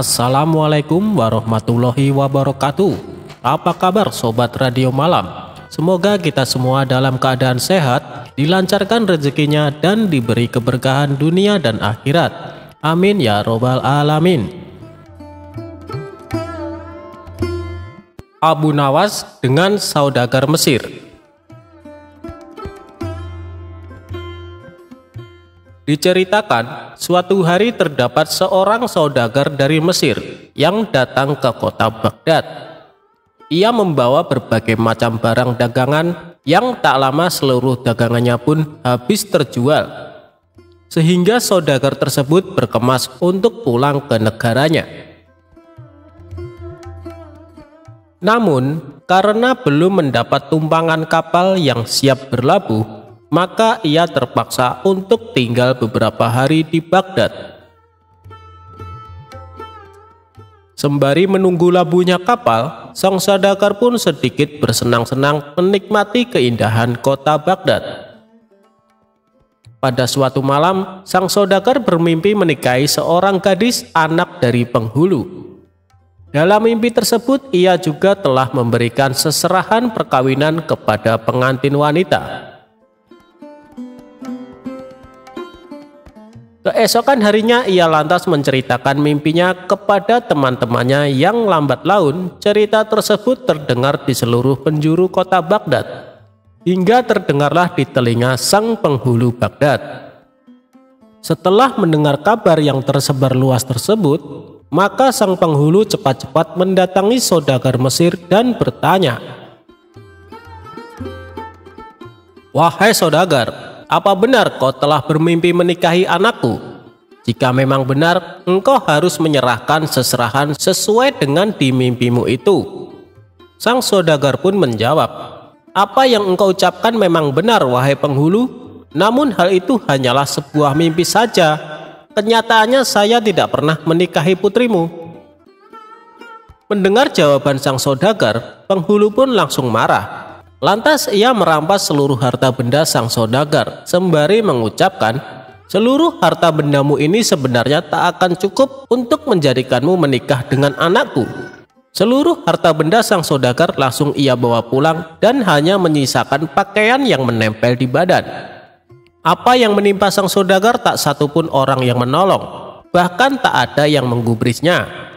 Assalamualaikum warahmatullahi wabarakatuh. Apa kabar sobat radio malam? Semoga kita semua dalam keadaan sehat, dilancarkan rezekinya dan diberi keberkahan dunia dan akhirat. Amin ya robbal alamin. Abu Nawas dengan saudagar Mesir. Diceritakan, suatu hari terdapat seorang saudagar dari Mesir yang datang ke kota Baghdad. Ia membawa berbagai macam barang dagangan yang tak lama seluruh dagangannya pun habis terjual. Sehingga saudagar tersebut berkemas untuk pulang ke negaranya. Namun, karena belum mendapat tumpangan kapal yang siap berlabuh, maka ia terpaksa untuk tinggal beberapa hari di Baghdad. Sembari menunggu labuhnya kapal, sang saudagar pun sedikit bersenang-senang menikmati keindahan kota Baghdad. Pada suatu malam, sang saudagar bermimpi menikahi seorang gadis anak dari penghulu. Dalam mimpi tersebut, ia juga telah memberikan seserahan perkawinan kepada pengantin wanita. Keesokan harinya ia lantas menceritakan mimpinya kepada teman-temannya yang lambat laun. Cerita tersebut terdengar di seluruh penjuru kota Baghdad, hingga terdengarlah di telinga sang penghulu Baghdad. Setelah mendengar kabar yang tersebar luas tersebut, maka sang penghulu cepat-cepat mendatangi saudagar Mesir dan bertanya, "Wahai saudagar, apa benar kau telah bermimpi menikahi anakku? Jika memang benar, engkau harus menyerahkan seserahan sesuai dengan di mimpimu itu." Sang saudagar pun menjawab, "Apa yang engkau ucapkan memang benar, wahai penghulu. Namun hal itu hanyalah sebuah mimpi saja. Kenyataannya saya tidak pernah menikahi putrimu." Mendengar jawaban sang saudagar, penghulu pun langsung marah. Lantas ia merampas seluruh harta benda sang saudagar, sembari mengucapkan, "Seluruh harta bendamu ini sebenarnya tak akan cukup untuk menjadikanmu menikah dengan anakku." Seluruh harta benda sang saudagar langsung ia bawa pulang dan hanya menyisakan pakaian yang menempel di badan. Apa yang menimpa sang saudagar tak satupun orang yang menolong, bahkan tak ada yang menggubrisnya.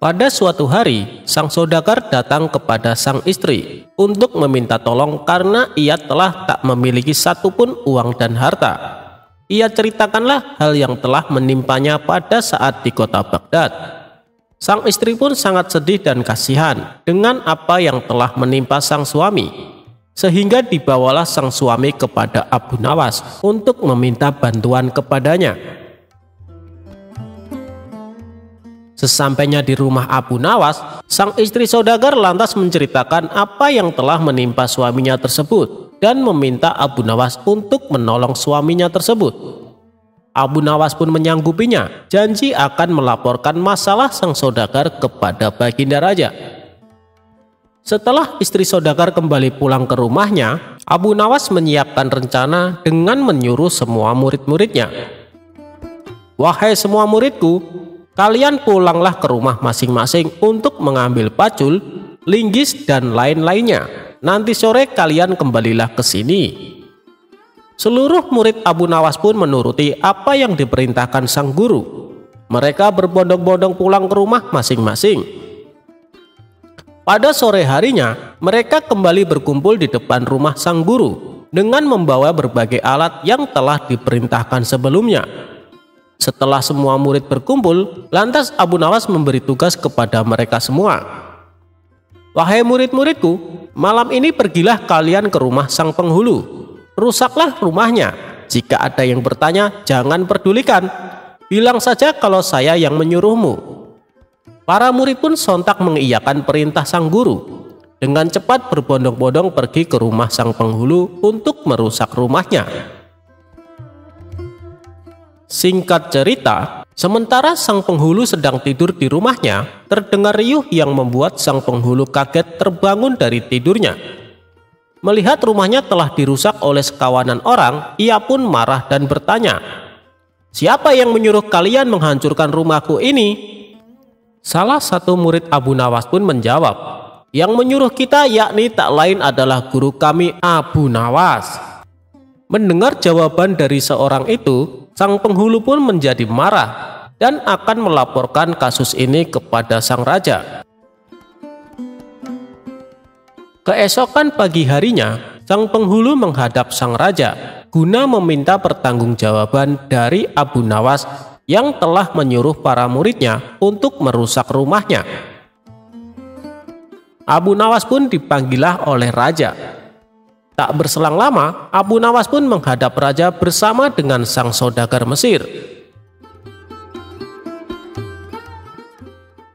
Pada suatu hari, sang saudagar datang kepada sang istri untuk meminta tolong karena ia telah tak memiliki satupun uang dan harta. Ia ceritakanlah hal yang telah menimpanya pada saat di kota Baghdad. Sang istri pun sangat sedih dan kasihan dengan apa yang telah menimpa sang suami, sehingga dibawalah sang suami kepada Abu Nawas untuk meminta bantuan kepadanya. Sesampainya di rumah Abu Nawas, sang istri saudagar lantas menceritakan apa yang telah menimpa suaminya tersebut dan meminta Abu Nawas untuk menolong suaminya tersebut. Abu Nawas pun menyanggupinya, janji akan melaporkan masalah sang saudagar kepada Baginda Raja. Setelah istri saudagar kembali pulang ke rumahnya, Abu Nawas menyiapkan rencana dengan menyuruh semua murid-muridnya, "Wahai semua muridku, kalian pulanglah ke rumah masing-masing untuk mengambil pacul, linggis, dan lain-lainnya. Nanti sore kalian kembalilah ke sini." Seluruh murid Abu Nawas pun menuruti apa yang diperintahkan sang guru. Mereka berbondong-bondong pulang ke rumah masing-masing. Pada sore harinya, mereka kembali berkumpul di depan rumah sang guru dengan membawa berbagai alat yang telah diperintahkan sebelumnya. Setelah semua murid berkumpul, lantas Abu Nawas memberi tugas kepada mereka semua. "Wahai murid-muridku, malam ini pergilah kalian ke rumah sang penghulu. Rusaklah rumahnya. Jika ada yang bertanya, jangan pedulikan. Bilang saja kalau saya yang menyuruhmu." Para murid pun sontak mengiyakan perintah sang guru. Dengan cepat berbondong-bondong pergi ke rumah sang penghulu untuk merusak rumahnya. Singkat cerita, sementara sang penghulu sedang tidur di rumahnya, terdengar riuh yang membuat sang penghulu kaget terbangun dari tidurnya. Melihat rumahnya telah dirusak oleh sekawanan orang, ia pun marah dan bertanya, "Siapa yang menyuruh kalian menghancurkan rumahku ini?" Salah satu murid Abu Nawas pun menjawab, "Yang menyuruh kita yakni tak lain adalah guru kami Abu Nawas." Mendengar jawaban dari seorang itu, sang penghulu pun menjadi marah dan akan melaporkan kasus ini kepada sang raja. Keesokan pagi harinya, sang penghulu menghadap sang raja guna meminta pertanggungjawaban dari Abu Nawas yang telah menyuruh para muridnya untuk merusak rumahnya. Abu Nawas pun dipanggillah oleh raja. Tak berselang lama, Abu Nawas pun menghadap raja bersama dengan sang saudagar Mesir.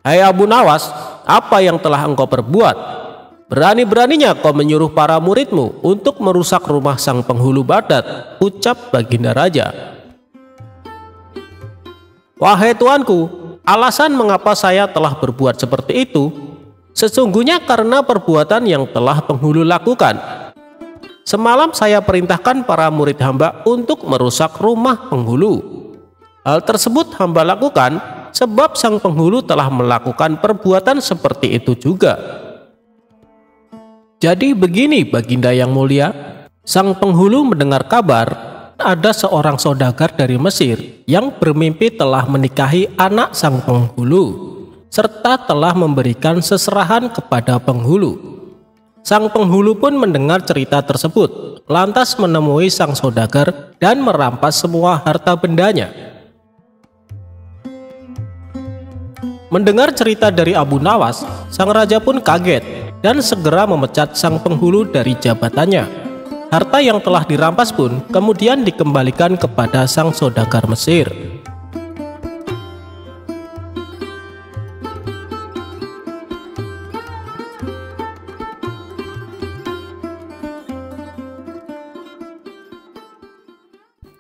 "Hai Abu Nawas, apa yang telah engkau perbuat? Berani-beraninya kau menyuruh para muridmu untuk merusak rumah sang penghulu Baghdad," ucap baginda raja. "Wahai tuanku, alasan mengapa saya telah berbuat seperti itu sesungguhnya karena perbuatan yang telah penghulu lakukan. Semalam saya perintahkan para murid hamba untuk merusak rumah penghulu. Hal tersebut hamba lakukan sebab sang penghulu telah melakukan perbuatan seperti itu juga." Jadi begini baginda yang mulia, sang penghulu mendengar kabar ada seorang saudagar dari Mesir yang bermimpi telah menikahi anak sang penghulu serta telah memberikan seserahan kepada penghulu. Sang penghulu pun mendengar cerita tersebut, lantas menemui sang saudagar dan merampas semua harta bendanya. Mendengar cerita dari Abu Nawas, sang raja pun kaget dan segera memecat sang penghulu dari jabatannya. Harta yang telah dirampas pun kemudian dikembalikan kepada sang saudagar Mesir.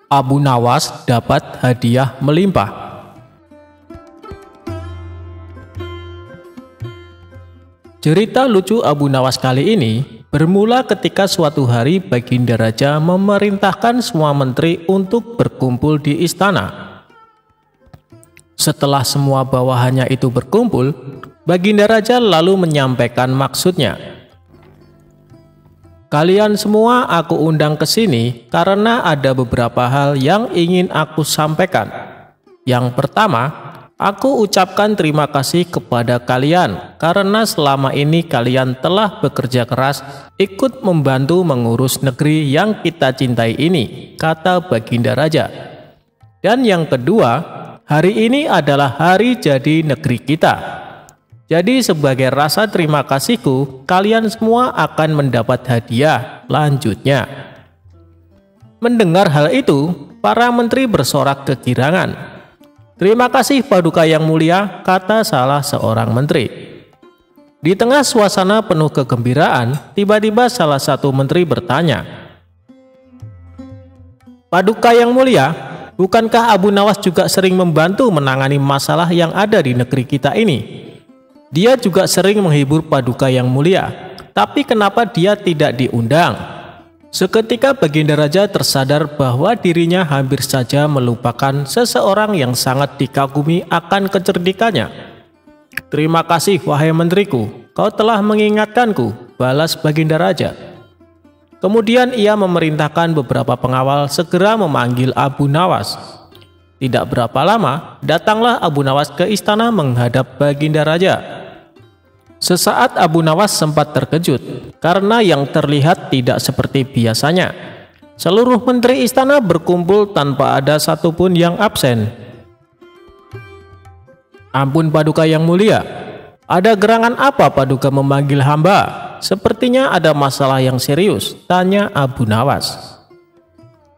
Abu Nawas dapat hadiah melimpah. Cerita lucu Abu Nawas kali ini bermula ketika suatu hari baginda raja memerintahkan semua menteri untuk berkumpul di istana. Setelah semua bawahannya itu berkumpul, baginda raja lalu menyampaikan maksudnya. "Kalian semua aku undang ke sini karena ada beberapa hal yang ingin aku sampaikan. Yang pertama, aku ucapkan terima kasih kepada kalian karena selama ini kalian telah bekerja keras ikut membantu mengurus negeri yang kita cintai ini," kata baginda raja. "Dan yang kedua, hari ini adalah hari jadi negeri kita. Jadi sebagai rasa terima kasihku, kalian semua akan mendapat hadiah," lanjutnya. Mendengar hal itu, para menteri bersorak kegirangan. "Terima kasih Paduka yang mulia," kata salah seorang menteri. Di tengah suasana penuh kegembiraan, tiba-tiba salah satu menteri bertanya, "Paduka yang mulia, bukankah Abu Nawas juga sering membantu menangani masalah yang ada di negeri kita ini? Dia juga sering menghibur Paduka yang mulia, tapi kenapa dia tidak diundang?" Seketika baginda raja tersadar bahwa dirinya hampir saja melupakan seseorang yang sangat dikagumi akan kecerdikannya. "Terima kasih wahai menteriku, kau telah mengingatkanku," balas baginda raja. Kemudian ia memerintahkan beberapa pengawal segera memanggil Abu Nawas. Tidak berapa lama, datanglah Abu Nawas ke istana menghadap baginda raja. Sesaat Abu Nawas sempat terkejut karena yang terlihat tidak seperti biasanya. Seluruh menteri istana berkumpul tanpa ada satupun yang absen. "Ampun Paduka yang mulia, ada gerangan apa Paduka memanggil hamba? Sepertinya ada masalah yang serius," tanya Abu Nawas.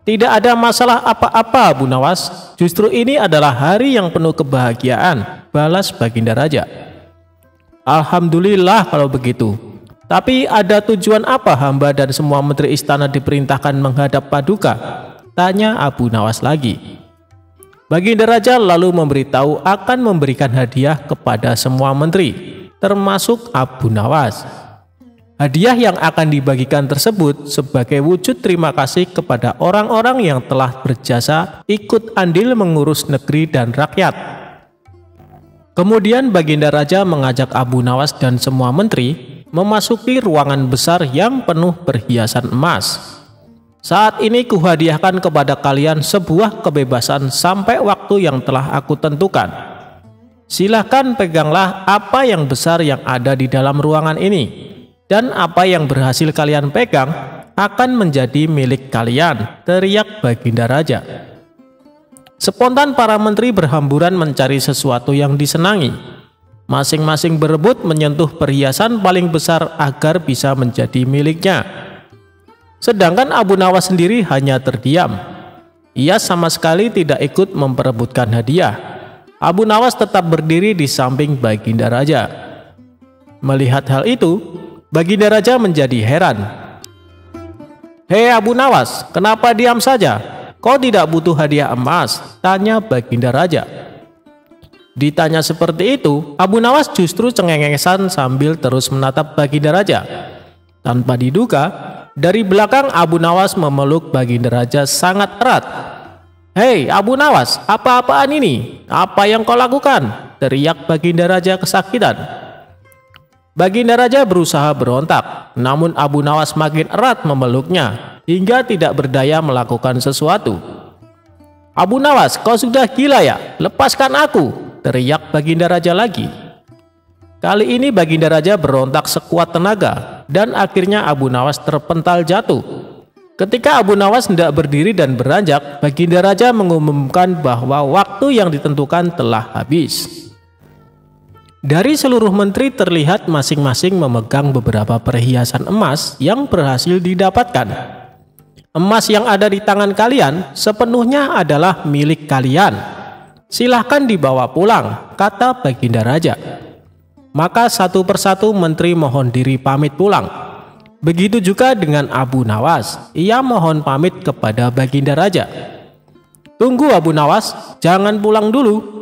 "Tidak ada masalah apa-apa Abu Nawas, justru ini adalah hari yang penuh kebahagiaan," balas baginda raja. "Alhamdulillah kalau begitu. Tapi ada tujuan apa hamba dan semua menteri istana diperintahkan menghadap Paduka?" tanya Abu Nawas lagi. Baginda raja lalu memberitahu akan memberikan hadiah kepada semua menteri, termasuk Abu Nawas. Hadiah yang akan dibagikan tersebut sebagai wujud terima kasih kepada orang-orang yang telah berjasa ikut andil mengurus negeri dan rakyat. Kemudian Baginda Raja mengajak Abu Nawas dan semua menteri memasuki ruangan besar yang penuh perhiasan emas. Saat ini kuhadiahkan kepada kalian sebuah kebebasan sampai waktu yang telah aku tentukan. Silahkan peganglah apa yang besar yang ada di dalam ruangan ini. Dan apa yang berhasil kalian pegang akan menjadi milik kalian, teriak Baginda Raja. Spontan para menteri berhamburan mencari sesuatu yang disenangi. Masing-masing berebut menyentuh perhiasan paling besar agar bisa menjadi miliknya. Sedangkan Abu Nawas sendiri hanya terdiam. Ia sama sekali tidak ikut memperebutkan hadiah. Abu Nawas tetap berdiri di samping Baginda Raja. Melihat hal itu, Baginda Raja menjadi heran. "Hei Abu Nawas, kenapa diam saja? Kau tidak butuh hadiah emas?" tanya Baginda Raja. Ditanya seperti itu, Abu Nawas justru cengengesan sambil terus menatap Baginda Raja. Tanpa diduga, dari belakang Abu Nawas memeluk Baginda Raja sangat erat. "Hei Abu Nawas, apa-apaan ini? Apa yang kau lakukan?" teriak Baginda Raja kesakitan. Baginda Raja berusaha berontak, namun Abu Nawas makin erat memeluknya hingga tidak berdaya melakukan sesuatu. "Abu Nawas, kau sudah gila ya? Lepaskan aku!" teriak Baginda Raja lagi. Kali ini Baginda Raja berontak sekuat tenaga dan akhirnya Abu Nawas terpental jatuh. Ketika Abu Nawas hendak berdiri dan beranjak, Baginda Raja mengumumkan bahwa waktu yang ditentukan telah habis. Dari seluruh menteri terlihat masing-masing memegang beberapa perhiasan emas yang berhasil didapatkan. "Emas yang ada di tangan kalian sepenuhnya adalah milik kalian. Silahkan dibawa pulang," kata Baginda Raja. Maka satu persatu menteri mohon diri pamit pulang. Begitu juga dengan Abu Nawas. Ia mohon pamit kepada Baginda Raja. "Tunggu Abu Nawas, jangan pulang dulu.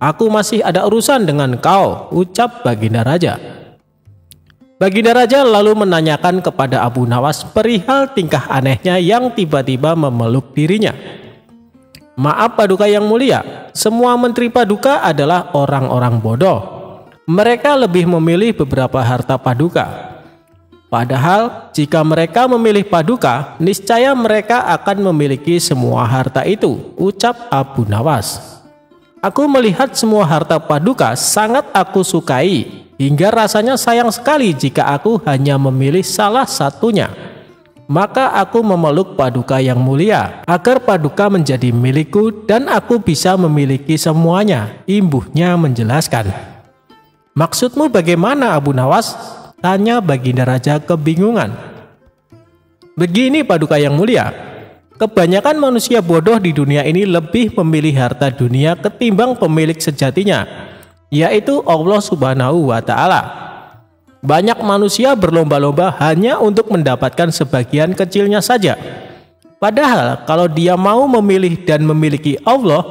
Aku masih ada urusan dengan kau," ucap Baginda Raja. Baginda Raja lalu menanyakan kepada Abu Nawas perihal tingkah anehnya yang tiba-tiba memeluk dirinya. "Maaf Paduka yang mulia, semua menteri Paduka adalah orang-orang bodoh. Mereka lebih memilih beberapa harta Paduka. Padahal jika mereka memilih Paduka, niscaya mereka akan memiliki semua harta itu," ucap Abu Nawas. "Aku melihat semua harta Paduka sangat aku sukai, hingga rasanya sayang sekali jika aku hanya memilih salah satunya. Maka aku memeluk Paduka yang mulia, agar Paduka menjadi milikku dan aku bisa memiliki semuanya," imbuhnya menjelaskan. "Maksudmu bagaimana Abu Nawas?" tanya Baginda Raja kebingungan. "Begini Paduka yang mulia, kebanyakan manusia bodoh di dunia ini lebih memilih harta dunia ketimbang pemilik sejatinya, yaitu Allah Subhanahu wa Ta'ala. Banyak manusia berlomba-lomba hanya untuk mendapatkan sebagian kecilnya saja. Padahal kalau dia mau memilih dan memiliki Allah,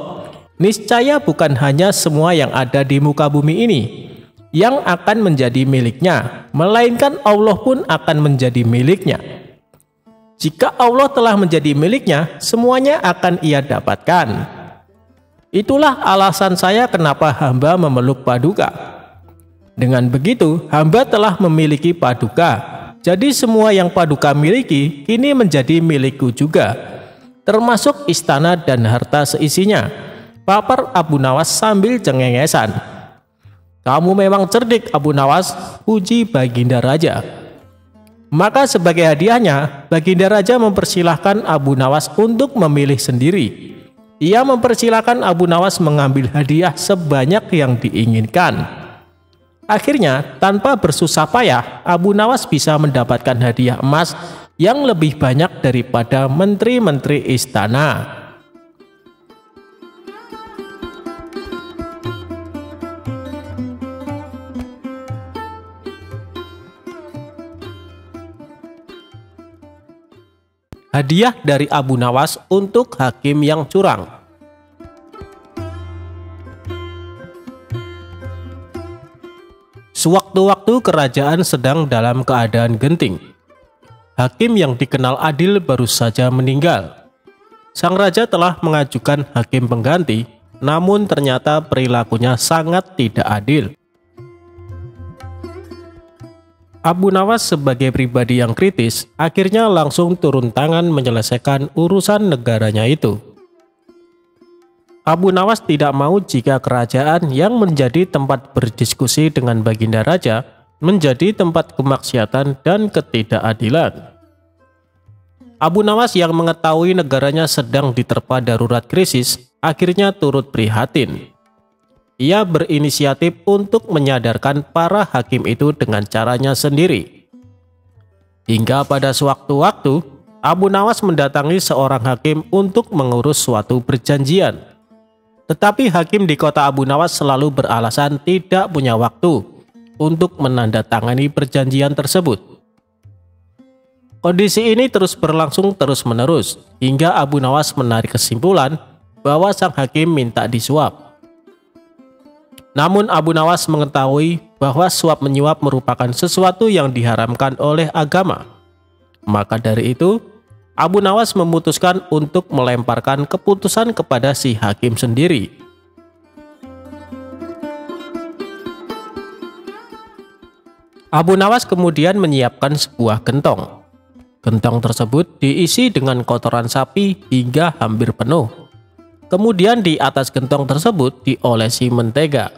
niscaya bukan hanya semua yang ada di muka bumi ini yang akan menjadi miliknya, melainkan Allah pun akan menjadi miliknya. Jika Allah telah menjadi miliknya, semuanya akan ia dapatkan. Itulah alasan saya kenapa hamba memeluk Paduka. Dengan begitu, hamba telah memiliki Paduka. Jadi semua yang Paduka miliki kini menjadi milikku juga, termasuk istana dan harta seisinya," papar Abu Nawas sambil cengengesan. "Kamu memang cerdik Abu Nawas," puji Baginda Raja. Maka sebagai hadiahnya, Baginda Raja mempersilahkan Abu Nawas untuk memilih sendiri. Ia mempersilahkan Abu Nawas mengambil hadiah sebanyak yang diinginkan. Akhirnya, tanpa bersusah payah, Abu Nawas bisa mendapatkan hadiah emas yang lebih banyak daripada menteri-menteri istana. Hadiah dari Abu Nawas untuk hakim yang curang. Sewaktu-waktu kerajaan sedang dalam keadaan genting, hakim yang dikenal adil baru saja meninggal. Sang raja telah mengajukan hakim pengganti, namun ternyata perilakunya sangat tidak adil. Abu Nawas sebagai pribadi yang kritis akhirnya langsung turun tangan menyelesaikan urusan negaranya itu. Abu Nawas tidak mau jika kerajaan yang menjadi tempat berdiskusi dengan baginda raja menjadi tempat kemaksiatan dan ketidakadilan. Abu Nawas yang mengetahui negaranya sedang diterpa darurat krisis akhirnya turut prihatin. Ia berinisiatif untuk menyadarkan para hakim itu dengan caranya sendiri. Hingga pada sewaktu-waktu, Abu Nawas mendatangi seorang hakim untuk mengurus suatu perjanjian. Tetapi hakim di kota Abu Nawas selalu beralasan tidak punya waktu untuk menandatangani perjanjian tersebut. Kondisi ini terus berlangsung terus-menerus hingga Abu Nawas menarik kesimpulan bahwa sang hakim minta disuap. Namun Abu Nawas mengetahui bahwa suap menyuap merupakan sesuatu yang diharamkan oleh agama. Maka dari itu, Abu Nawas memutuskan untuk melemparkan keputusan kepada si hakim sendiri. Abu Nawas kemudian menyiapkan sebuah gentong. Gentong tersebut diisi dengan kotoran sapi hingga hampir penuh. Kemudian di atas gentong tersebut diolesi mentega.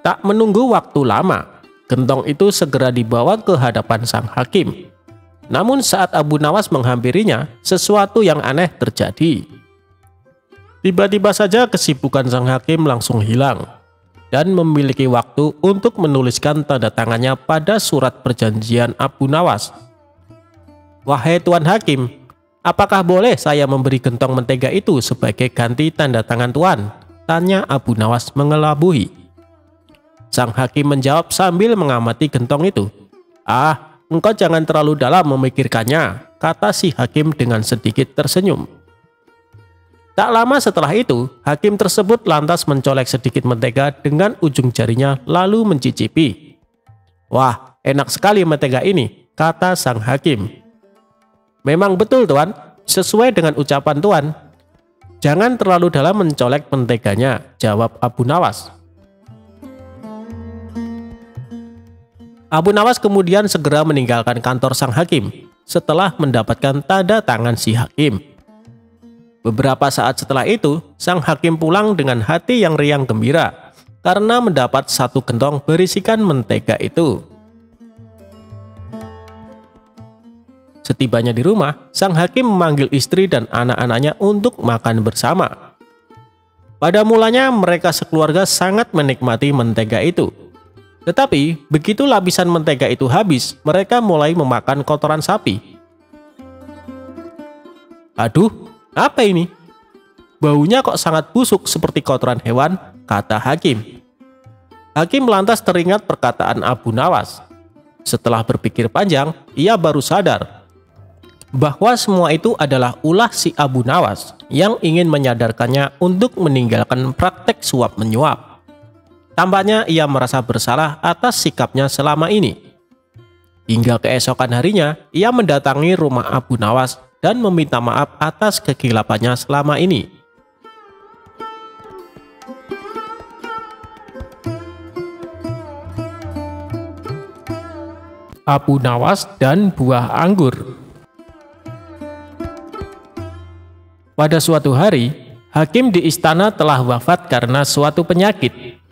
Tak menunggu waktu lama, gentong itu segera dibawa ke hadapan sang hakim. Namun saat Abu Nawas menghampirinya, sesuatu yang aneh terjadi. Tiba-tiba saja kesibukan sang hakim langsung hilang dan memiliki waktu untuk menuliskan tanda tangannya pada surat perjanjian Abu Nawas. "Wahai Tuan Hakim, apakah boleh saya memberi gentong mentega itu sebagai ganti tanda tangan Tuan?" tanya Abu Nawas mengelabui. Sang hakim menjawab sambil mengamati gentong itu. "Ah, engkau jangan terlalu dalam memikirkannya," kata si hakim dengan sedikit tersenyum. Tak lama setelah itu, hakim tersebut lantas mencolek sedikit mentega dengan ujung jarinya lalu mencicipi. "Wah, enak sekali mentega ini," kata sang hakim. "Memang betul Tuan, sesuai dengan ucapan Tuan." "Jangan terlalu dalam mencolek menteganya," jawab Abu Nawas. Abu Nawas kemudian segera meninggalkan kantor sang hakim setelah mendapatkan tanda tangan si hakim. Beberapa saat setelah itu, sang hakim pulang dengan hati yang riang gembira karena mendapat satu gentong berisikan mentega itu. Setibanya di rumah, sang hakim memanggil istri dan anak-anaknya untuk makan bersama. Pada mulanya mereka sekeluarga sangat menikmati mentega itu. Tetapi begitu lapisan mentega itu habis, mereka mulai memakan kotoran sapi. "Aduh, apa ini? Baunya kok sangat busuk seperti kotoran hewan," kata hakim. Hakim lantas teringat perkataan Abu Nawas. Setelah berpikir panjang, ia baru sadar bahwa semua itu adalah ulah si Abu Nawas yang ingin menyadarkannya untuk meninggalkan praktek suap menyuap. Tampaknya ia merasa bersalah atas sikapnya selama ini. Hingga keesokan harinya, ia mendatangi rumah Abu Nawas dan meminta maaf atas kekilapannya selama ini. Abu Nawas dan buah anggur. Pada suatu hari, hakim di istana telah wafat karena suatu penyakit.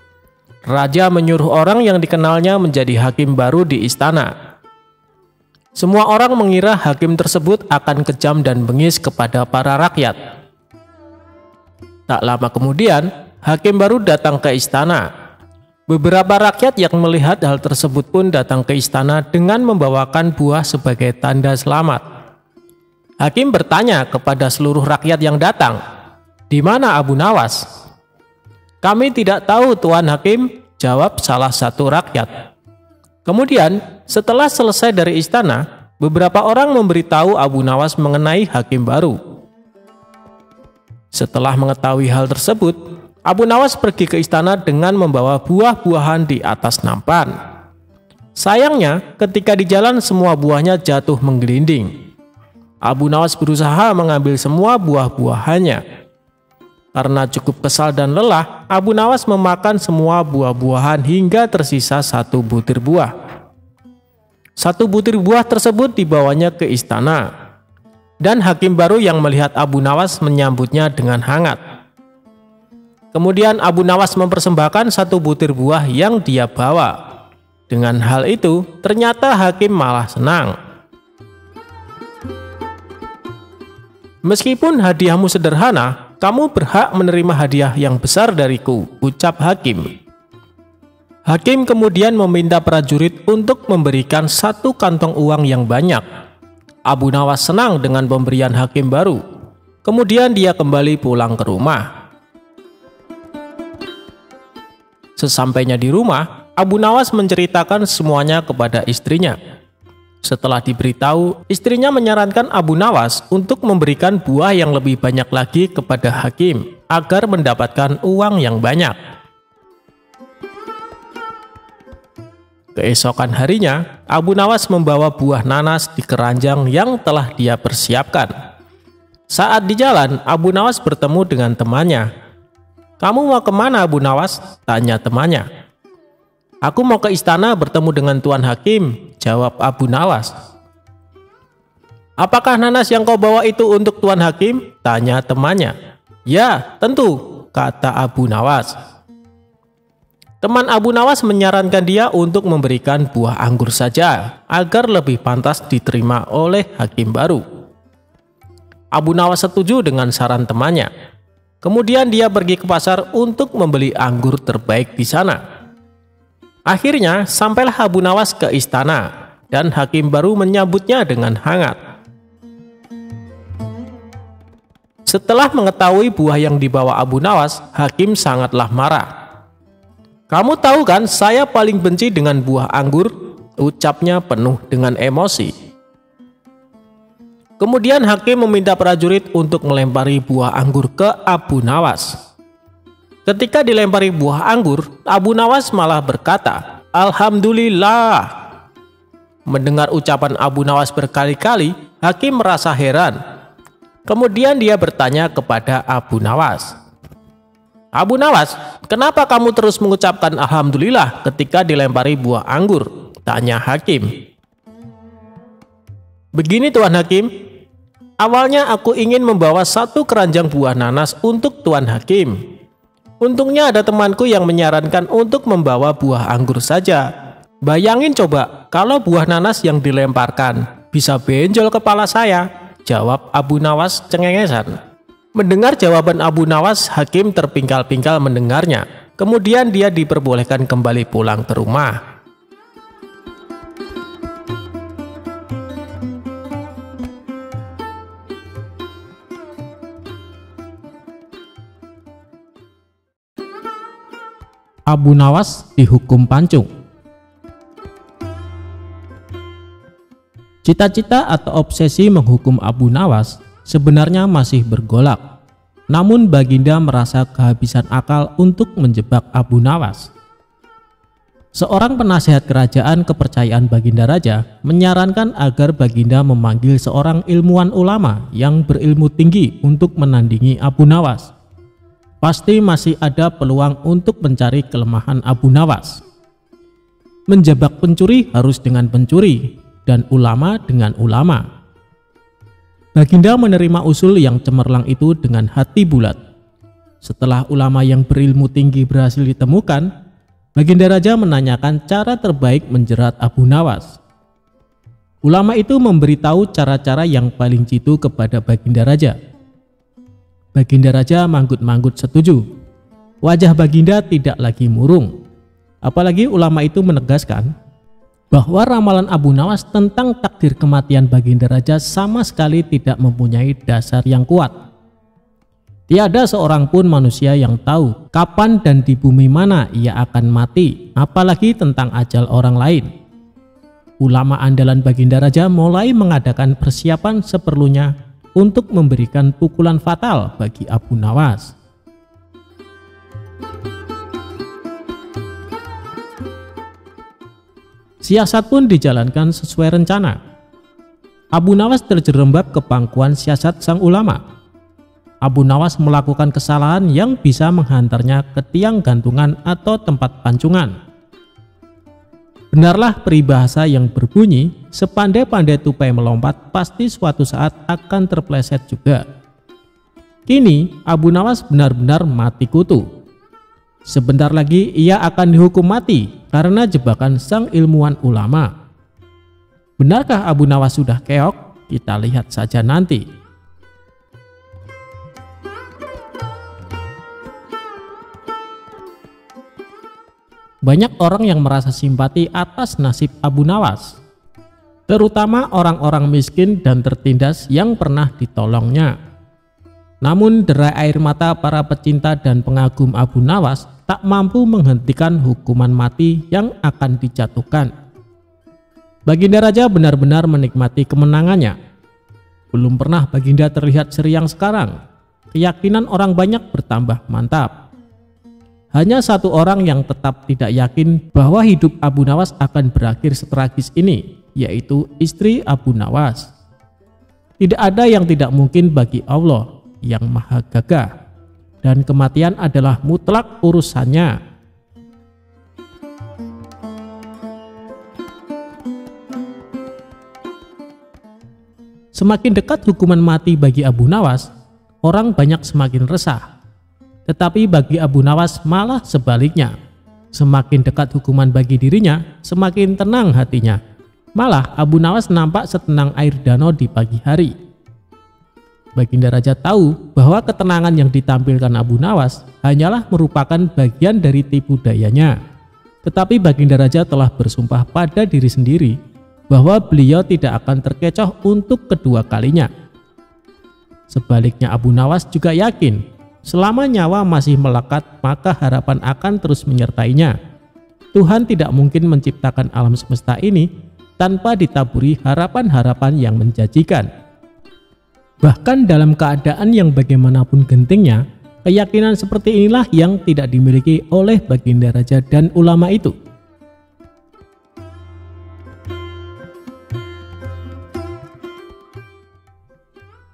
Raja menyuruh orang yang dikenalnya menjadi hakim baru di istana. Semua orang mengira hakim tersebut akan kejam dan bengis kepada para rakyat. Tak lama kemudian, hakim baru datang ke istana. Beberapa rakyat yang melihat hal tersebut pun datang ke istana dengan membawakan buah sebagai tanda selamat. Hakim bertanya kepada seluruh rakyat yang datang, "Di mana Abu Nawas?" "Kami tidak tahu Tuan Hakim," jawab salah satu rakyat. Kemudian setelah selesai dari istana, beberapa orang memberitahu Abu Nawas mengenai hakim baru. Setelah mengetahui hal tersebut, Abu Nawas pergi ke istana dengan membawa buah-buahan di atas nampan. Sayangnya, ketika di jalan semua buahnya jatuh menggelinding. Abu Nawas berusaha mengambil semua buah-buahannya. Karena cukup kesal dan lelah, Abu Nawas memakan semua buah-buahan hingga tersisa 1 butir buah. 1 butir buah tersebut dibawanya ke istana. Dan hakim baru yang melihat Abu Nawas menyambutnya dengan hangat. Kemudian Abu Nawas mempersembahkan 1 butir buah yang dia bawa. Dengan hal itu, ternyata hakim malah senang. Meskipun hadiahmu sederhana, kamu berhak menerima hadiah yang besar dariku, ucap hakim. Hakim kemudian meminta prajurit untuk memberikan 1 kantong uang yang banyak. Abu Nawas senang dengan pemberian hakim baru. Kemudian dia kembali pulang ke rumah. Sesampainya di rumah, Abu Nawas menceritakan semuanya kepada istrinya. Setelah diberitahu, istrinya menyarankan Abu Nawas untuk memberikan buah yang lebih banyak lagi kepada hakim agar mendapatkan uang yang banyak. Keesokan harinya, Abu Nawas membawa buah nanas di keranjang yang telah dia persiapkan. Saat di jalan, Abu Nawas bertemu dengan temannya. "Kamu mau kemana, Abu Nawas?" tanya temannya. "Aku mau ke istana bertemu dengan Tuan Hakim," jawab Abu Nawas. "Apakah nanas yang kau bawa itu untuk Tuan Hakim?" tanya temannya. "Ya, tentu," kata Abu Nawas. Teman Abu Nawas menyarankan dia untuk memberikan buah anggur saja agar lebih pantas diterima oleh hakim baru. Abu Nawas setuju dengan saran temannya. Kemudian dia pergi ke pasar untuk membeli anggur terbaik di sana. Akhirnya sampailah Abu Nawas ke istana dan hakim baru menyambutnya dengan hangat. Setelah mengetahui buah yang dibawa Abu Nawas, hakim sangatlah marah. "Kamu tahu kan saya paling benci dengan buah anggur," ucapnya penuh dengan emosi. Kemudian hakim meminta prajurit untuk melempari buah anggur ke Abu Nawas. Ketika dilempari buah anggur, Abu Nawas malah berkata, "Alhamdulillah." Mendengar ucapan Abu Nawas berkali-kali, hakim merasa heran. Kemudian dia bertanya kepada Abu Nawas, "Abu Nawas, kenapa kamu terus mengucapkan Alhamdulillah ketika dilempari buah anggur?" tanya hakim. "Begini Tuan Hakim, awalnya aku ingin membawa 1 keranjang buah nanas untuk Tuan Hakim. Untungnya ada temanku yang menyarankan untuk membawa buah anggur saja. Bayangin coba kalau buah nanas yang dilemparkan bisa benjol kepala saya," jawab Abu Nawas cengengesan. Mendengar jawaban Abu Nawas, hakim terpingkal-pingkal mendengarnya. Kemudian dia diperbolehkan kembali pulang ke rumah. Abu Nawas dihukum pancung. Cita-cita atau obsesi menghukum Abu Nawas sebenarnya masih bergolak. Namun Baginda merasa kehabisan akal untuk menjebak Abu Nawas. Seorang penasehat kerajaan kepercayaan Baginda Raja menyarankan agar Baginda memanggil seorang ilmuwan ulama yang berilmu tinggi untuk menandingi Abu Nawas. Pasti masih ada peluang untuk mencari kelemahan Abu Nawas. Menjebak pencuri harus dengan pencuri dan ulama dengan ulama. Baginda menerima usul yang cemerlang itu dengan hati bulat. Setelah ulama yang berilmu tinggi berhasil ditemukan, Baginda Raja menanyakan cara terbaik menjerat Abu Nawas. Ulama itu memberitahu cara-cara yang paling jitu kepada Baginda Raja. Baginda Raja manggut-manggut setuju. Wajah Baginda tidak lagi murung. Apalagi ulama itu menegaskan bahwa ramalan Abu Nawas tentang takdir kematian Baginda Raja sama sekali tidak mempunyai dasar yang kuat. Tiada seorang pun manusia yang tahu kapan dan di bumi mana ia akan mati, apalagi tentang ajal orang lain. Ulama andalan Baginda Raja mulai mengadakan persiapan seperlunya untuk memberikan pukulan fatal bagi Abu Nawas. Siasat pun dijalankan sesuai rencana. Abu Nawas terjerembab ke pangkuan siasat sang ulama. Abu Nawas melakukan kesalahan yang bisa menghantarnya ke tiang gantungan atau tempat pancungan. Benarlah peribahasa yang berbunyi, sepandai-pandai tupai melompat, pasti suatu saat akan terpleset juga. Kini Abu Nawas benar-benar mati kutu. Sebentar lagi ia akan dihukum mati karena jebakan sang ilmuwan ulama. Benarkah Abu Nawas sudah keok? Kita lihat saja nanti. Banyak orang yang merasa simpati atas nasib Abu Nawas, terutama orang-orang miskin dan tertindas yang pernah ditolongnya. Namun derai air mata para pecinta dan pengagum Abu Nawas tak mampu menghentikan hukuman mati yang akan dijatuhkan. Baginda Raja benar-benar menikmati kemenangannya. Belum pernah Baginda terlihat seriang sekarang. Keyakinan orang banyak bertambah mantap. Hanya satu orang yang tetap tidak yakin bahwa hidup Abu Nawas akan berakhir setragis ini, yaitu istri Abu Nawas. Tidak ada yang tidak mungkin bagi Allah yang maha gagah, dan kematian adalah mutlak urusannya. Semakin dekat hukuman mati bagi Abu Nawas, orang banyak semakin resah. Tetapi bagi Abu Nawas malah sebaliknya. Semakin dekat hukuman bagi dirinya, semakin tenang hatinya. Malah Abu Nawas nampak setenang air danau di pagi hari. Baginda Raja tahu bahwa ketenangan yang ditampilkan Abu Nawas hanyalah merupakan bagian dari tipu dayanya. Tetapi Baginda Raja telah bersumpah pada diri sendiri bahwa beliau tidak akan terkecoh untuk kedua kalinya. Sebaliknya Abu Nawas juga yakin selama nyawa masih melekat, maka harapan akan terus menyertainya. Tuhan tidak mungkin menciptakan alam semesta ini tanpa ditaburi harapan-harapan yang menjanjikan. Bahkan dalam keadaan yang bagaimanapun gentingnya, keyakinan seperti inilah yang tidak dimiliki oleh Baginda Raja dan ulama itu.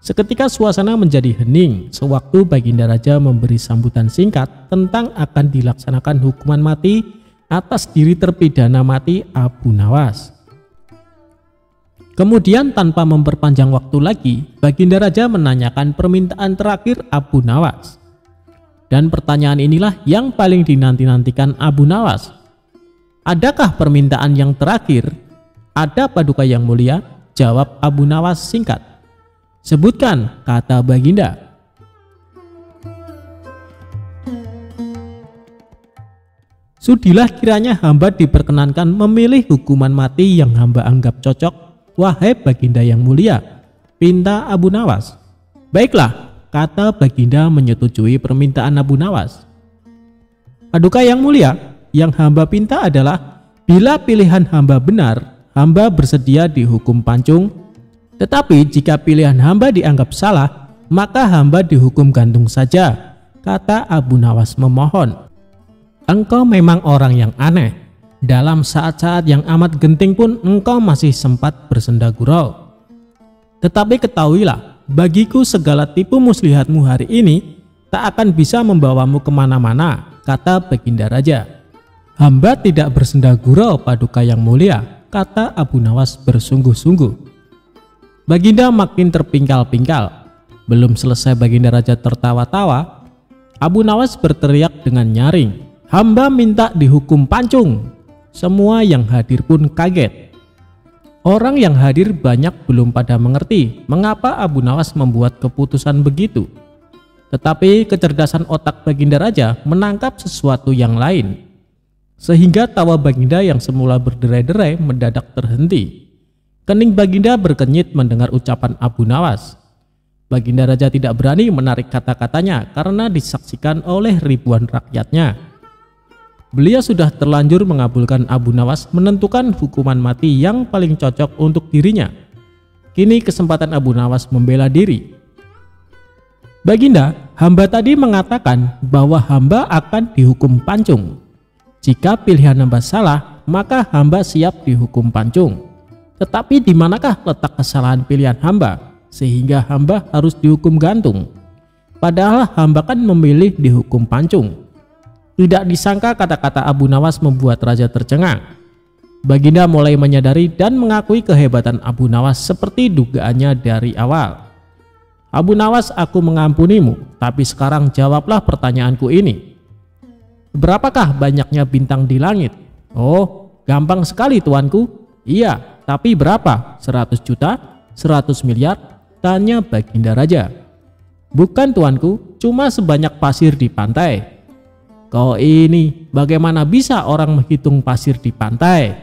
Seketika suasana menjadi hening sewaktu Baginda Raja memberi sambutan singkat tentang akan dilaksanakan hukuman mati atas diri terpidana mati Abu Nawas. Kemudian tanpa memperpanjang waktu lagi, Baginda Raja menanyakan permintaan terakhir Abu Nawas. Dan pertanyaan inilah yang paling dinanti-nantikan Abu Nawas. Adakah permintaan yang terakhir? Ada Paduka Yang Mulia? Jawab Abu Nawas singkat. Sebutkan, kata Baginda. Sudilah kiranya hamba diperkenankan memilih hukuman mati yang hamba anggap cocok, wahai Baginda Yang Mulia, pinta Abu Nawas. Baiklah, kata Baginda menyetujui permintaan Abu Nawas. Paduka Yang Mulia, yang hamba pinta adalah bila pilihan hamba benar, hamba bersedia dihukum pancung. Tetapi jika pilihan hamba dianggap salah, maka hamba dihukum gantung saja, kata Abu Nawas memohon. Engkau memang orang yang aneh. Dalam saat-saat yang amat genting pun engkau masih sempat bersenda gurau. Tetapi ketahuilah, bagiku segala tipu muslihatmu hari ini tak akan bisa membawamu kemana-mana, kata Baginda Raja. Hamba tidak bersenda gurau, Paduka Yang Mulia, kata Abu Nawas bersungguh-sungguh. Baginda makin terpingkal-pingkal. Belum selesai Baginda Raja tertawa-tawa, Abu Nawas berteriak dengan nyaring, hamba minta dihukum pancung. Semua yang hadir pun kaget. Orang yang hadir banyak belum pada mengerti mengapa Abu Nawas membuat keputusan begitu. Tetapi kecerdasan otak Baginda Raja menangkap sesuatu yang lain, sehingga tawa Baginda yang semula berderai-derai mendadak terhenti. Kening Baginda berkenyit mendengar ucapan Abu Nawas. Baginda Raja tidak berani menarik kata-katanya karena disaksikan oleh ribuan rakyatnya. Beliau sudah terlanjur mengabulkan Abu Nawas menentukan hukuman mati yang paling cocok untuk dirinya. Kini kesempatan Abu Nawas membela diri. Baginda, hamba tadi mengatakan bahwa hamba akan dihukum pancung. Jika pilihan hamba salah, maka hamba siap dihukum pancung. Tetapi di manakah letak kesalahan pilihan hamba sehingga hamba harus dihukum gantung? Padahal hamba kan memilih dihukum pancung. Tidak disangka kata-kata Abu Nawas membuat raja tercengang. Baginda mulai menyadari dan mengakui kehebatan Abu Nawas seperti dugaannya dari awal. Abu Nawas, aku mengampunimu, tapi sekarang jawablah pertanyaanku ini. Berapakah banyaknya bintang di langit? Oh, gampang sekali tuanku. Iya, tapi berapa? 100 juta? 100 miliar? Tanya Baginda Raja. Bukan tuanku, cuma sebanyak pasir di pantai. Kau ini, bagaimana bisa orang menghitung pasir di pantai?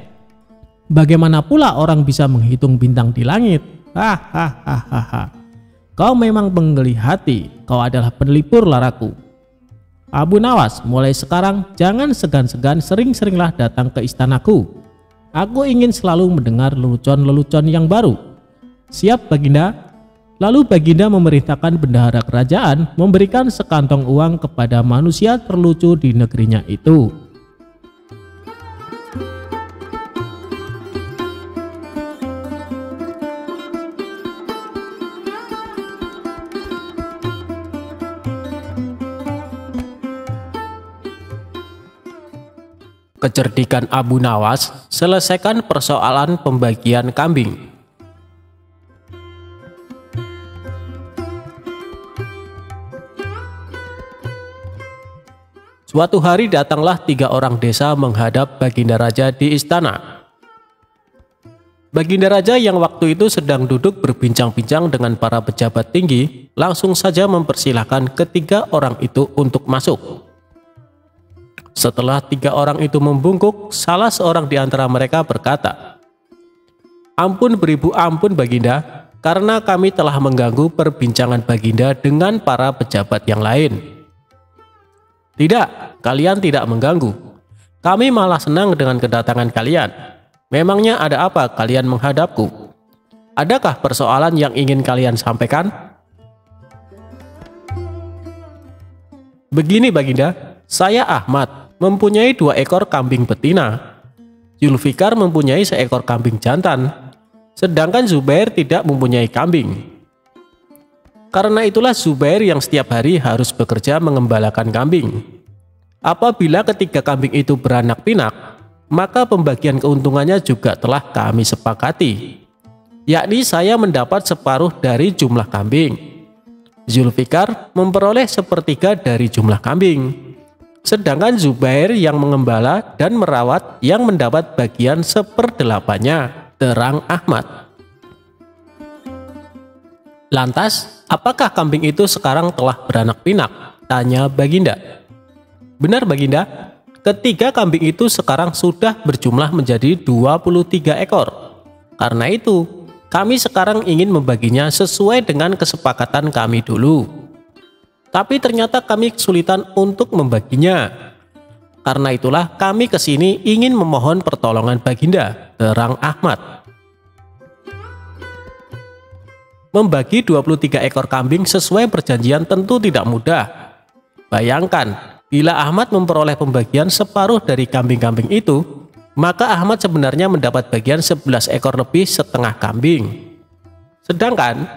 Bagaimana pula orang bisa menghitung bintang di langit? Hahaha. Kau memang penggeli hati, kau adalah penelipur laraku. Abu Nawas, mulai sekarang jangan segan-segan sering-seringlah datang ke istanaku. Aku ingin selalu mendengar lelucon-lelucon yang baru. Siap Baginda? Lalu Baginda memerintahkan bendahara kerajaan memberikan sekantong uang kepada manusia terlucu di negerinya itu. Kecerdikan Abu Nawas, selesaikan persoalan pembagian kambing. Suatu hari datanglah 3 orang desa menghadap Baginda Raja di istana. Baginda Raja yang waktu itu sedang duduk berbincang-bincang dengan para pejabat tinggi, langsung saja mempersilahkan ketiga orang itu untuk masuk. Setelah 3 orang itu membungkuk, salah seorang di antara mereka berkata, "Ampun beribu ampun Baginda, karena kami telah mengganggu perbincangan Baginda dengan para pejabat yang lain." "Tidak, kalian tidak mengganggu. Kami malah senang dengan kedatangan kalian. Memangnya ada apa kalian menghadapku? Adakah persoalan yang ingin kalian sampaikan?" "Begini Baginda, saya Ahmad mempunyai 2 ekor kambing betina. Zulfikar mempunyai seekor kambing jantan, sedangkan Zubair tidak mempunyai kambing. Karena itulah Zubair yang setiap hari harus bekerja mengembalakan kambing. Apabila ketiga kambing itu beranak pinak, maka pembagian keuntungannya juga telah kami sepakati, yakni saya mendapat separuh dari jumlah kambing. Zulfikar memperoleh 1/3 dari jumlah kambing. Sedangkan Zubair yang mengembala dan merawat yang mendapat bagian 1/8-nya, terang Ahmad. "Lantas, apakah kambing itu sekarang telah beranak pinak?" tanya Baginda. "Benar Baginda, ketiga kambing itu sekarang sudah berjumlah menjadi 23 ekor. Karena itu, kami sekarang ingin membaginya sesuai dengan kesepakatan kami dulu. Tapi ternyata kami kesulitan untuk membaginya. Karena itulah kami kesini ingin memohon pertolongan Baginda," terang Ahmad. Membagi 23 ekor kambing sesuai perjanjian tentu tidak mudah. Bayangkan, bila Ahmad memperoleh pembagian separuh dari kambing-kambing itu, maka Ahmad sebenarnya mendapat bagian 11 ekor lebih setengah kambing. Sedangkan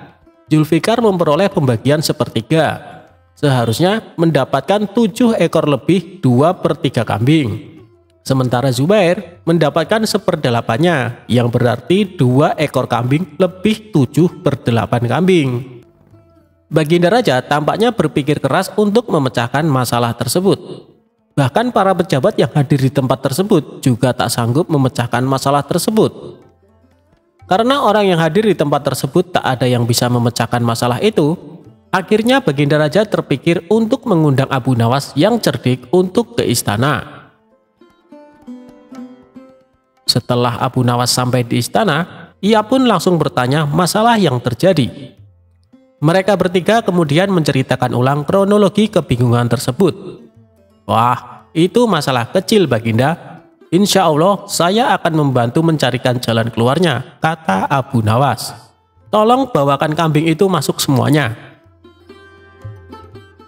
Zulfikar memperoleh pembagian 1/3. Seharusnya mendapatkan 7 ekor lebih 2/3 kambing. Sementara Zubair mendapatkan 1/8-nya, yang berarti 2 ekor kambing lebih 7/8 kambing. Baginda Raja tampaknya berpikir keras untuk memecahkan masalah tersebut. Bahkan para pejabat yang hadir di tempat tersebut juga tak sanggup memecahkan masalah tersebut. Karena orang yang hadir di tempat tersebut tak ada yang bisa memecahkan masalah itu, akhirnya Baginda Raja terpikir untuk mengundang Abu Nawas yang cerdik untuk ke istana. Setelah Abu Nawas sampai di istana, ia pun langsung bertanya masalah yang terjadi. Mereka bertiga kemudian menceritakan ulang kronologi kebingungan tersebut. "Wah, itu masalah kecil Baginda. Insya Allah saya akan membantu mencarikan jalan keluarnya," kata Abu Nawas. "Tolong bawakan kambing itu masuk semuanya."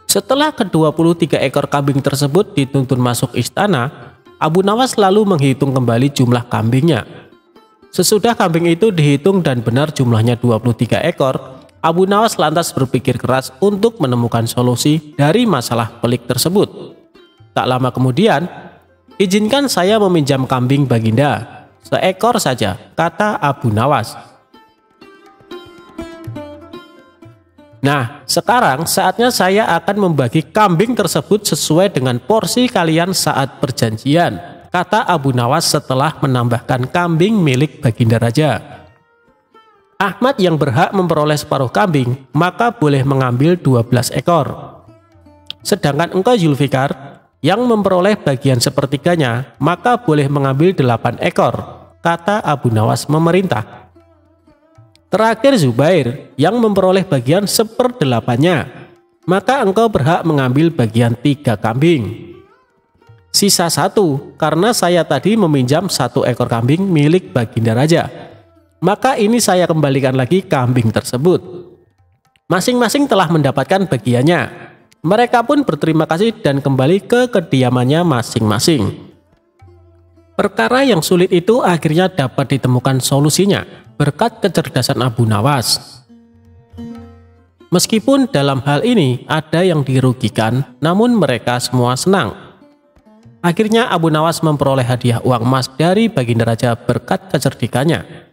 Setelah ke-23 ekor kambing tersebut dituntun masuk istana, Abu Nawas lalu menghitung kembali jumlah kambingnya. Sesudah kambing itu dihitung dan benar jumlahnya 23 ekor, Abu Nawas lantas berpikir keras untuk menemukan solusi dari masalah pelik tersebut. Tak lama kemudian, "Izinkan saya meminjam kambing Baginda, seekor saja," kata Abu Nawas. "Nah, sekarang saatnya saya akan membagi kambing tersebut sesuai dengan porsi kalian saat perjanjian," kata Abu Nawas setelah menambahkan kambing milik Baginda Raja. "Ahmad yang berhak memperoleh separuh kambing, maka boleh mengambil 12 ekor. Sedangkan engkau Zulfikar, yang memperoleh bagian sepertiganya, maka boleh mengambil 8 ekor, kata Abu Nawas memerintah. Terakhir Zubair, yang memperoleh bagian 1/8-nya, maka engkau berhak mengambil bagian 3 kambing. Sisa 1, karena saya tadi meminjam 1 ekor kambing milik Baginda Raja, maka ini saya kembalikan lagi kambing tersebut. Masing-masing telah mendapatkan bagiannya. Mereka pun berterima kasih dan kembali ke kediamannya masing-masing. Perkara yang sulit itu akhirnya dapat ditemukan solusinya berkat kecerdasan Abu Nawas. Meskipun dalam hal ini ada yang dirugikan, namun mereka semua senang. Akhirnya Abu Nawas memperoleh hadiah uang emas dari Baginda Raja berkat kecerdikannya.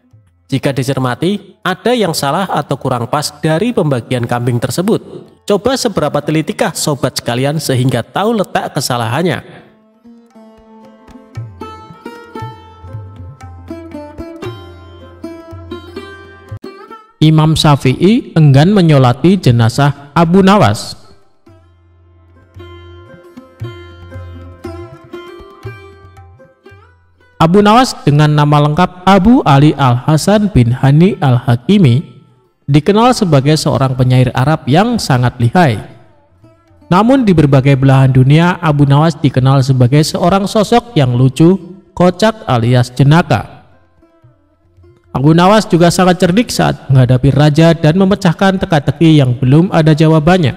Jika dicermati, ada yang salah atau kurang pas dari pembagian kambing tersebut. Coba seberapa telitikah sobat sekalian sehingga tahu letak kesalahannya. Imam Syafi'i enggan menyolati jenazah Abu Nawas. Abu Nawas dengan nama lengkap Abu Ali Al-Hasan bin Hani Al-Hakimi dikenal sebagai seorang penyair Arab yang sangat lihai. Namun di berbagai belahan dunia, Abu Nawas dikenal sebagai seorang sosok yang lucu, kocak alias jenaka. Abu Nawas juga sangat cerdik saat menghadapi raja dan memecahkan teka-teki yang belum ada jawabannya.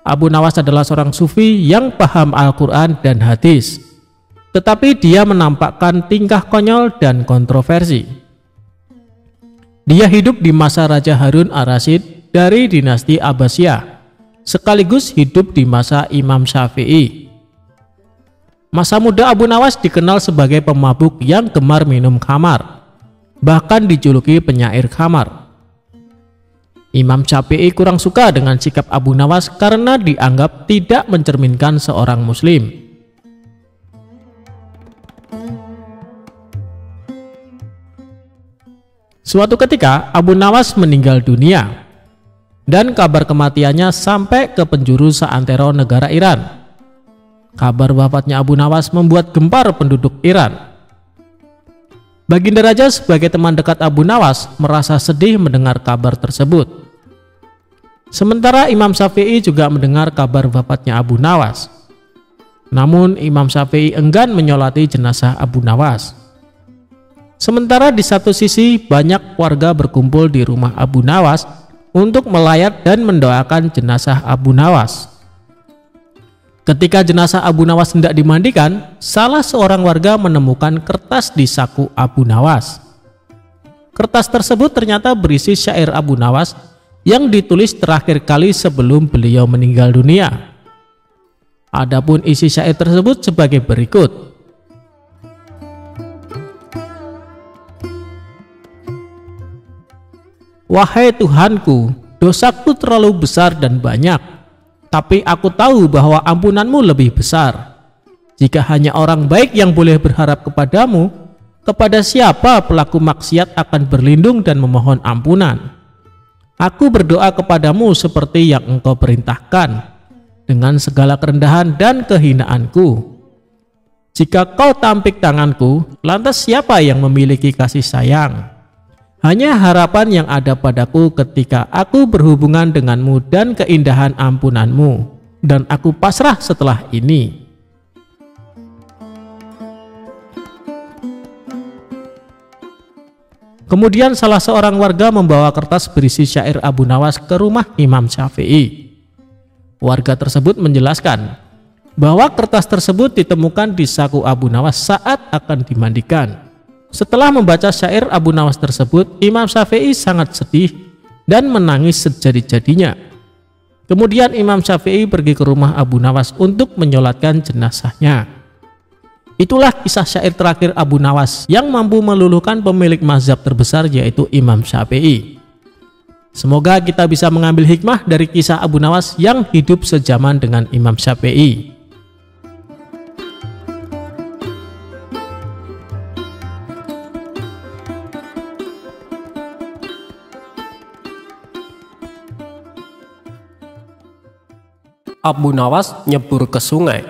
Abu Nawas adalah seorang sufi yang paham Al-Quran dan hadis, tetapi dia menampakkan tingkah konyol dan kontroversi. Dia hidup di masa Raja Harun Ar-Rasyid dari dinasti Abbasiyah, sekaligus hidup di masa Imam Syafi'i. Masa muda Abu Nawas dikenal sebagai pemabuk yang gemar minum khamar, bahkan dijuluki penyair khamar. Imam Syafi'i kurang suka dengan sikap Abu Nawas karena dianggap tidak mencerminkan seorang muslim. Suatu ketika Abu Nawas meninggal dunia dan kabar kematiannya sampai ke penjuru seantero negara Iran. Kabar wafatnya Abu Nawas membuat gempar penduduk Iran. Baginda Raja sebagai teman dekat Abu Nawas merasa sedih mendengar kabar tersebut. Sementara Imam Syafi'i juga mendengar kabar wafatnya Abu Nawas. Namun Imam Syafi'i enggan menyolati jenazah Abu Nawas. Sementara di satu sisi banyak warga berkumpul di rumah Abu Nawas untuk melayat dan mendoakan jenazah Abu Nawas. Ketika jenazah Abu Nawas hendak dimandikan, salah seorang warga menemukan kertas di saku Abu Nawas. Kertas tersebut ternyata berisi syair Abu Nawas yang ditulis terakhir kali sebelum beliau meninggal dunia. Adapun isi syair tersebut sebagai berikut. Wahai Tuhanku, dosaku terlalu besar dan banyak, tapi aku tahu bahwa ampunanmu lebih besar. Jika hanya orang baik yang boleh berharap kepadamu, kepada siapa pelaku maksiat akan berlindung dan memohon ampunan? Aku berdoa kepadamu seperti yang engkau perintahkan, dengan segala kerendahan dan kehinaanku. Jika kau tampik tanganku, lantas siapa yang memiliki kasih sayang? Hanya harapan yang ada padaku ketika aku berhubungan denganmu dan keindahan ampunanmu, dan aku pasrah setelah ini. Kemudian salah seorang warga membawa kertas berisi syair Abu Nawas ke rumah Imam Syafi'i. Warga tersebut menjelaskan, bahwa kertas tersebut ditemukan di saku Abu Nawas saat akan dimandikan. Setelah membaca syair Abu Nawas tersebut, Imam Syafi'i sangat sedih dan menangis sejadi-jadinya. Kemudian Imam Syafi'i pergi ke rumah Abu Nawas untuk menyolatkan jenazahnya. Itulah kisah syair terakhir Abu Nawas yang mampu meluluhkan pemilik mazhab terbesar, yaitu Imam Syafi'i. Semoga kita bisa mengambil hikmah dari kisah Abu Nawas yang hidup sezaman dengan Imam Syafi'i. Abu Nawas nyebur ke sungai.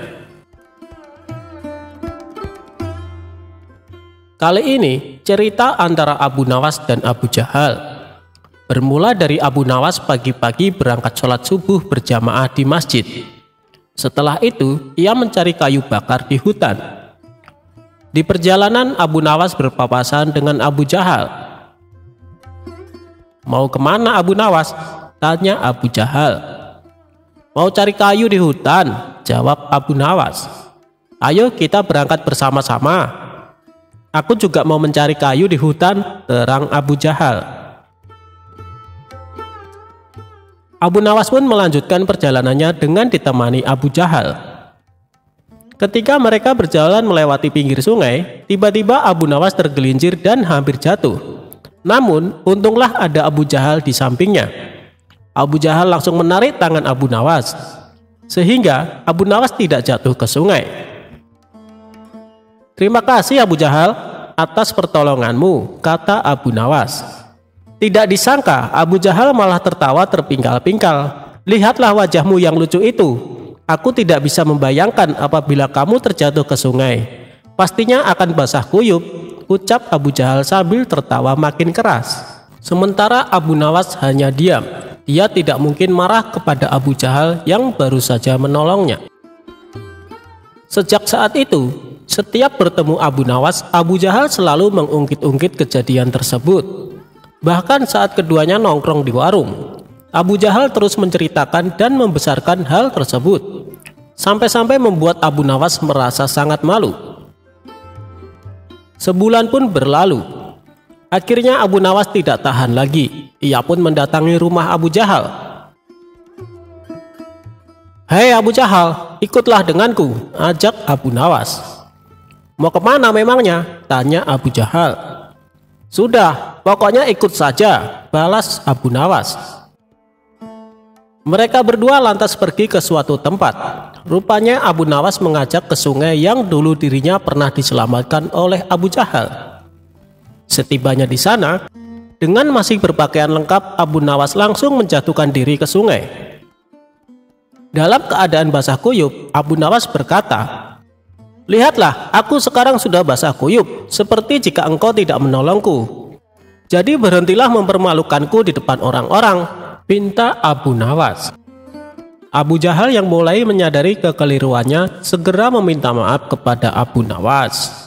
Kali ini cerita antara Abu Nawas dan Abu Jahal. Bermula dari Abu Nawas pagi-pagi berangkat sholat subuh berjamaah di masjid. Setelah itu ia mencari kayu bakar di hutan. Di perjalanan Abu Nawas berpapasan dengan Abu Jahal. "Mau kemana Abu Nawas?" tanya Abu Jahal. "Mau cari kayu di hutan," jawab Abu Nawas. "Ayo kita berangkat bersama-sama." "Aku juga mau mencari kayu di hutan," terang Abu Jahal. Abu Nawas pun melanjutkan perjalanannya dengan ditemani Abu Jahal. Ketika mereka berjalan melewati pinggir sungai, tiba-tiba Abu Nawas tergelincir dan hampir jatuh. Namun, untunglah ada Abu Jahal di sampingnya. Abu Jahal langsung menarik tangan Abu Nawas, sehingga Abu Nawas tidak jatuh ke sungai. "Terima kasih Abu Jahal atas pertolonganmu," kata Abu Nawas. Tidak disangka Abu Jahal malah tertawa terpingkal-pingkal. "Lihatlah wajahmu yang lucu itu. Aku tidak bisa membayangkan apabila kamu terjatuh ke sungai. Pastinya akan basah kuyup," ucap Abu Jahal sambil tertawa makin keras. Sementara Abu Nawas hanya diam. Dia tidak mungkin marah kepada Abu Jahal yang baru saja menolongnya. Sejak saat itu, setiap bertemu Abu Nawas, Abu Jahal selalu mengungkit-ungkit kejadian tersebut. Bahkan saat keduanya nongkrong di warung, Abu Jahal terus menceritakan dan membesarkan hal tersebut, sampai-sampai membuat Abu Nawas merasa sangat malu. Sebulan pun berlalu. Akhirnya Abu Nawas tidak tahan lagi. Ia pun mendatangi rumah Abu Jahal. "Hei Abu Jahal, ikutlah denganku," ajak Abu Nawas. "Mau kemana memangnya?" tanya Abu Jahal. "Sudah, pokoknya ikut saja," balas Abu Nawas. Mereka berdua lantas pergi ke suatu tempat. Rupanya Abu Nawas mengajak ke sungai yang dulu dirinya pernah diselamatkan oleh Abu Jahal. Setibanya di sana, dengan masih berpakaian lengkap, Abu Nawas langsung menjatuhkan diri ke sungai. Dalam keadaan basah kuyup, Abu Nawas berkata, "Lihatlah, aku sekarang sudah basah kuyup, seperti jika engkau tidak menolongku. Jadi berhentilah mempermalukanku di depan orang-orang," pinta Abu Nawas. Abu Jahal yang mulai menyadari kekeliruannya segera meminta maaf kepada Abu Nawas.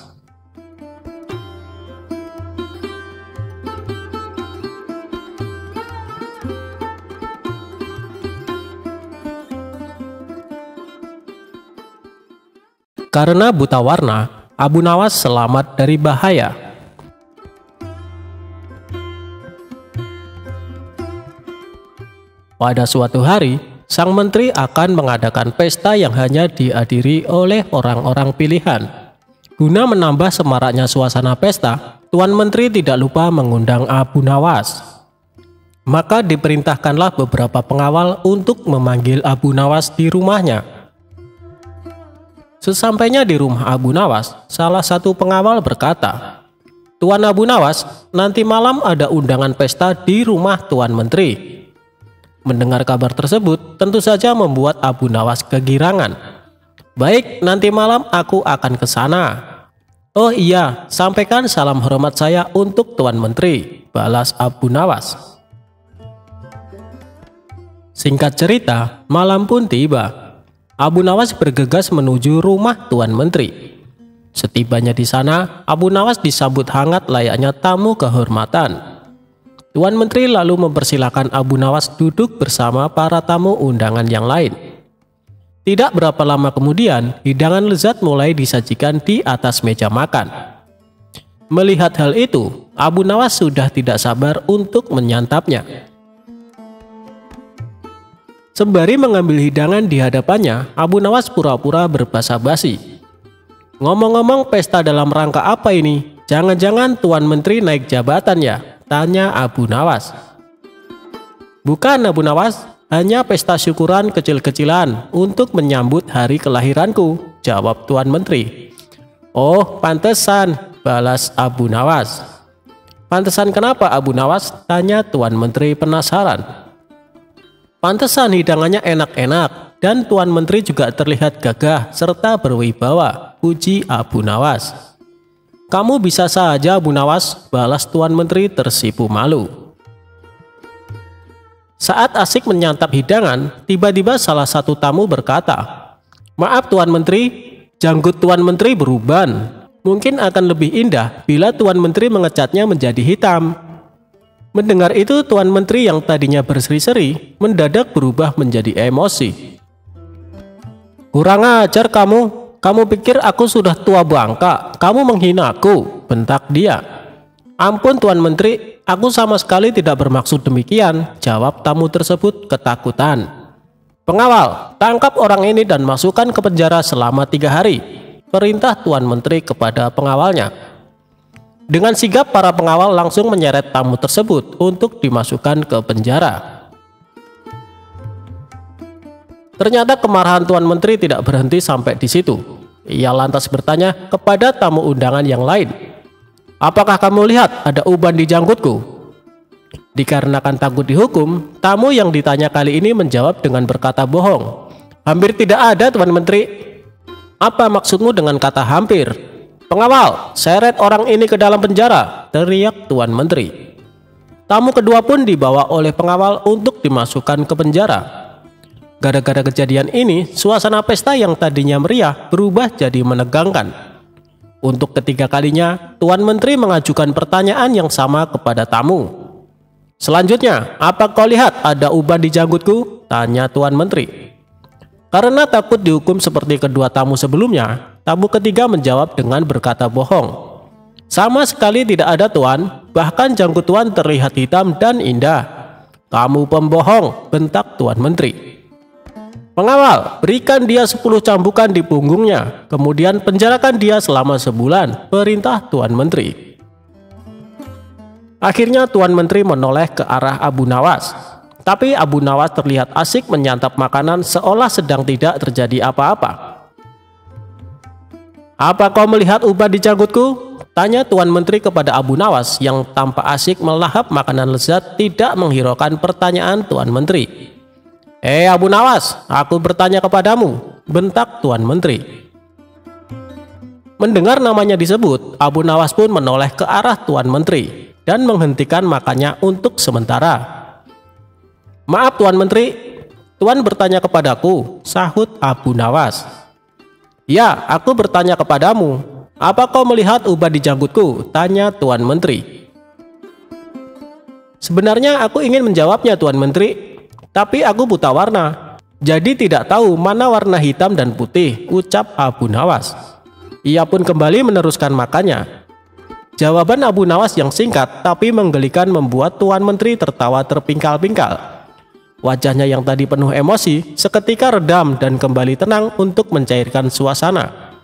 Karena buta warna, Abu Nawas selamat dari bahaya. Pada suatu hari, sang menteri akan mengadakan pesta yang hanya dihadiri oleh orang-orang pilihan. Guna menambah semaraknya suasana pesta, Tuan Menteri tidak lupa mengundang Abu Nawas. Maka diperintahkanlah beberapa pengawal untuk memanggil Abu Nawas di rumahnya. Sesampainya di rumah Abu Nawas, salah satu pengawal berkata, "Tuan Abu Nawas, nanti malam ada undangan pesta di rumah Tuan Menteri." Mendengar kabar tersebut tentu saja membuat Abu Nawas kegirangan. "Baik, nanti malam aku akan ke sana." "Oh iya, sampaikan salam hormat saya untuk Tuan Menteri," balas Abu Nawas. Singkat cerita, malam pun tiba. Abu Nawas bergegas menuju rumah Tuan Menteri. Setibanya di sana, Abu Nawas disambut hangat layaknya tamu kehormatan. Tuan Menteri lalu mempersilahkan Abu Nawas duduk bersama para tamu undangan yang lain. Tidak berapa lama kemudian, hidangan lezat mulai disajikan di atas meja makan. Melihat hal itu, Abu Nawas sudah tidak sabar untuk menyantapnya. Sembari mengambil hidangan di hadapannya, Abu Nawas pura-pura berbasa-basi. "Ngomong-ngomong, pesta dalam rangka apa ini? Jangan-jangan Tuan Menteri naik jabatan ya?" tanya Abu Nawas. "Bukan Abu Nawas, hanya pesta syukuran kecil-kecilan untuk menyambut hari kelahiranku," jawab Tuan Menteri. "Oh, pantesan," balas Abu Nawas. "Pantesan kenapa Abu Nawas?" tanya Tuan Menteri penasaran. "Pantesan hidangannya enak-enak dan Tuan Menteri juga terlihat gagah serta berwibawa," puji Abu Nawas. "Kamu bisa saja Abu Nawas," balas Tuan Menteri tersipu malu. Saat asik menyantap hidangan, tiba-tiba salah satu tamu berkata, "Maaf Tuan Menteri, janggut Tuan Menteri beruban. Mungkin akan lebih indah bila Tuan Menteri ngecatnya menjadi hitam." Mendengar itu, Tuan Menteri yang tadinya berseri-seri mendadak berubah menjadi emosi. "Kurang ajar kamu pikir aku sudah tua bangka, kamu menghina aku," bentak dia. "Ampun Tuan Menteri, aku sama sekali tidak bermaksud demikian," jawab tamu tersebut ketakutan. "Pengawal, tangkap orang ini dan masukkan ke penjara selama 3 hari, perintah Tuan Menteri kepada pengawalnya. Dengan sigap para pengawal langsung menyeret tamu tersebut untuk dimasukkan ke penjara. Ternyata kemarahan Tuan Menteri tidak berhenti sampai di situ. Ia lantas bertanya kepada tamu undangan yang lain, "Apakah kamu lihat ada uban di janggutku?" Dikarenakan takut dihukum, tamu yang ditanya kali ini menjawab dengan berkata bohong. "Hampir tidak ada Tuan Menteri." "Apa maksudmu dengan kata hampir?" "Pengawal, seret orang ini ke dalam penjara," teriak Tuan Menteri. Tamu kedua pun dibawa oleh pengawal untuk dimasukkan ke penjara. Gara-gara kejadian ini, suasana pesta yang tadinya meriah berubah jadi menegangkan. Untuk ketiga kalinya, Tuan Menteri mengajukan pertanyaan yang sama kepada tamu. "Selanjutnya, apa kau lihat ada uban di janggutku?" tanya Tuan Menteri. Karena takut dihukum seperti kedua tamu sebelumnya, tamu ketiga menjawab dengan berkata bohong. "Sama sekali tidak ada Tuan, bahkan janggut Tuan terlihat hitam dan indah." "Kamu pembohong," bentak Tuan Menteri. "Pengawal, berikan dia 10 cambukan di punggungnya, kemudian penjarakan dia selama sebulan," perintah Tuan Menteri. Akhirnya Tuan Menteri menoleh ke arah Abu Nawas. Tapi Abu Nawas terlihat asik menyantap makanan seolah sedang tidak terjadi apa-apa. "Apa kau melihat uban di janggutku?" tanya Tuan Menteri kepada Abu Nawas yang tampak asik melahap makanan lezat tidak menghiraukan pertanyaan Tuan Menteri. Abu Nawas, aku bertanya kepadamu," bentak Tuan Menteri. Mendengar namanya disebut, Abu Nawas pun menoleh ke arah Tuan Menteri dan menghentikan makannya untuk sementara. "Maaf Tuan Menteri, Tuan bertanya kepadaku," sahut Abu Nawas. "Ya, aku bertanya kepadamu. Apa kau melihat uban di janggutku?" tanya Tuan Menteri. "Sebenarnya aku ingin menjawabnya Tuan Menteri, tapi aku buta warna, jadi tidak tahu mana warna hitam dan putih," ucap Abu Nawas. Ia pun kembali meneruskan makannya. Jawaban Abu Nawas yang singkat tapi menggelikan membuat Tuan Menteri tertawa terpingkal-pingkal. Wajahnya yang tadi penuh emosi seketika redam dan kembali tenang untuk mencairkan suasana.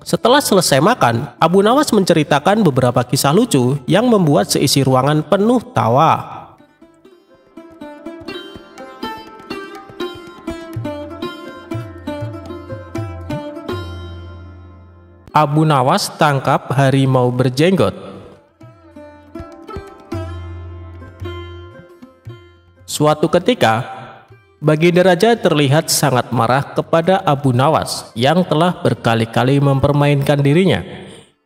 Setelah selesai makan, Abu Nawas menceritakan beberapa kisah lucu yang membuat seisi ruangan penuh tawa. Abu Nawas tangkap harimau berjenggot. Suatu ketika, Baginda Raja terlihat sangat marah kepada Abu Nawas yang telah berkali-kali mempermainkan dirinya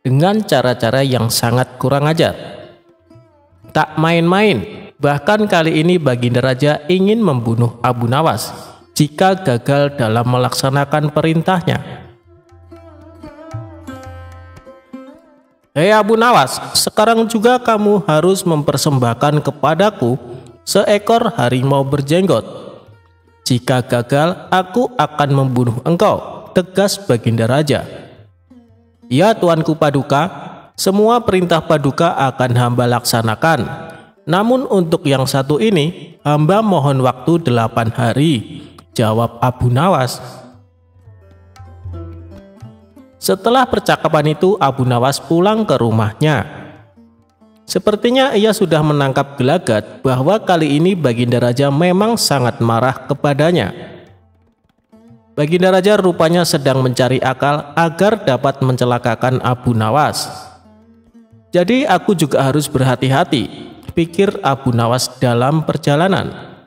dengan cara-cara yang sangat kurang ajar. Tak main-main, bahkan kali ini Baginda Raja ingin membunuh Abu Nawas jika gagal dalam melaksanakan perintahnya. Abu Nawas, sekarang juga kamu harus mempersembahkan kepadaku seekor harimau berjenggot. Jika gagal, aku akan membunuh engkau, tegas Baginda Raja. Ya Tuanku Paduka, semua perintah Paduka akan hamba laksanakan. Namun untuk yang satu ini, hamba mohon waktu 8 hari, jawab Abu Nawas. Setelah percakapan itu, Abu Nawas pulang ke rumahnya. Sepertinya ia sudah menangkap gelagat bahwa kali ini Baginda Raja memang sangat marah kepadanya. Baginda Raja rupanya sedang mencari akal agar dapat mencelakakan Abu Nawas. Jadi aku juga harus berhati-hati, pikir Abu Nawas dalam perjalanan.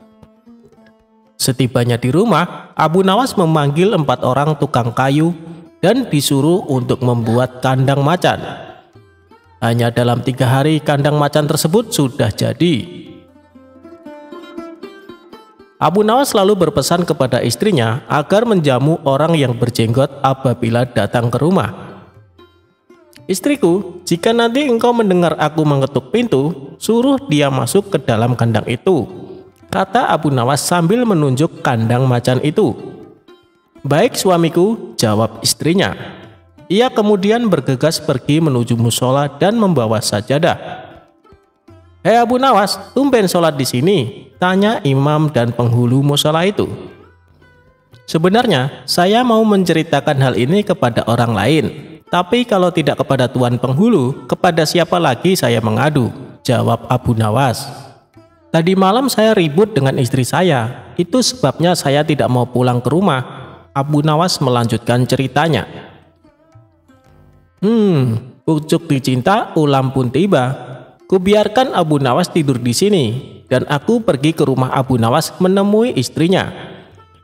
Setibanya di rumah, Abu Nawas memanggil 4 orang tukang kayu dan disuruh untuk membuat kandang macan. Hanya dalam 3 hari kandang macan tersebut sudah jadi. Abu Nawas lalu berpesan kepada istrinya agar menjamu orang yang berjenggot apabila datang ke rumah. Istriku, jika nanti engkau mendengar aku mengetuk pintu, suruh dia masuk ke dalam kandang itu, kata Abu Nawas sambil menunjuk kandang macan itu. Baik suamiku, jawab istrinya. Ia kemudian bergegas pergi menuju musola dan membawa sajadah. Hei Abu Nawas, tumben sholat di sini, tanya imam dan penghulu musola itu. Sebenarnya saya mau menceritakan hal ini kepada orang lain, tapi kalau tidak kepada tuan penghulu, kepada siapa lagi saya mengadu, jawab Abu Nawas. Tadi malam saya ribut dengan istri saya, itu sebabnya saya tidak mau pulang ke rumah. Abu Nawas melanjutkan ceritanya. Pucuk dicinta, ulam pun tiba. Kubiarkan Abu Nawas tidur di sini, dan aku pergi ke rumah Abu Nawas menemui istrinya.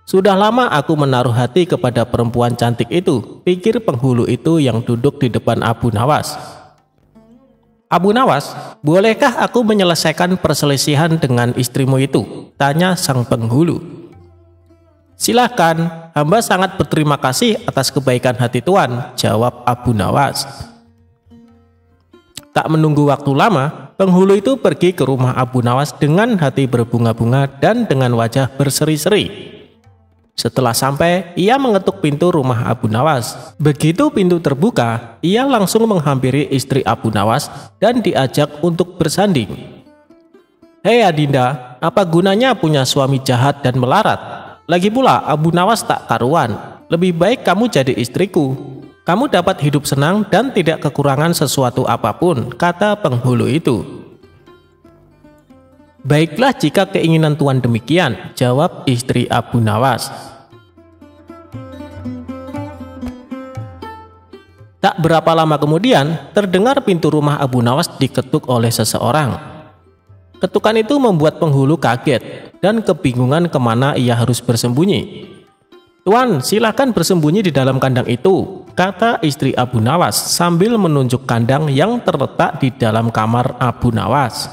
Sudah lama aku menaruh hati kepada perempuan cantik itu, pikir penghulu itu yang duduk di depan Abu Nawas. Abu Nawas, bolehkah aku menyelesaikan perselisihan dengan istrimu itu? Tanya sang penghulu. Silahkan, hamba sangat berterima kasih atas kebaikan hati tuan, jawab Abu Nawas. Tak menunggu waktu lama, penghulu itu pergi ke rumah Abu Nawas dengan hati berbunga-bunga dan dengan wajah berseri-seri. Setelah sampai, ia mengetuk pintu rumah Abu Nawas. Begitu pintu terbuka, ia langsung menghampiri istri Abu Nawas dan diajak untuk bersanding. Hei Adinda, apa gunanya punya suami jahat dan melarat? Lagi pula Abu Nawas tak karuan, lebih baik kamu jadi istriku. Kamu dapat hidup senang dan tidak kekurangan sesuatu apapun, kata penghulu itu. Baiklah jika keinginan tuan demikian, jawab istri Abu Nawas. Tak berapa lama kemudian, terdengar pintu rumah Abu Nawas diketuk oleh seseorang. Ketukan itu membuat penghulu kaget dan kebingungan kemana ia harus bersembunyi. Tuan, silahkan bersembunyi di dalam kandang itu, kata istri Abu Nawas sambil menunjuk kandang yang terletak di dalam kamar Abu Nawas.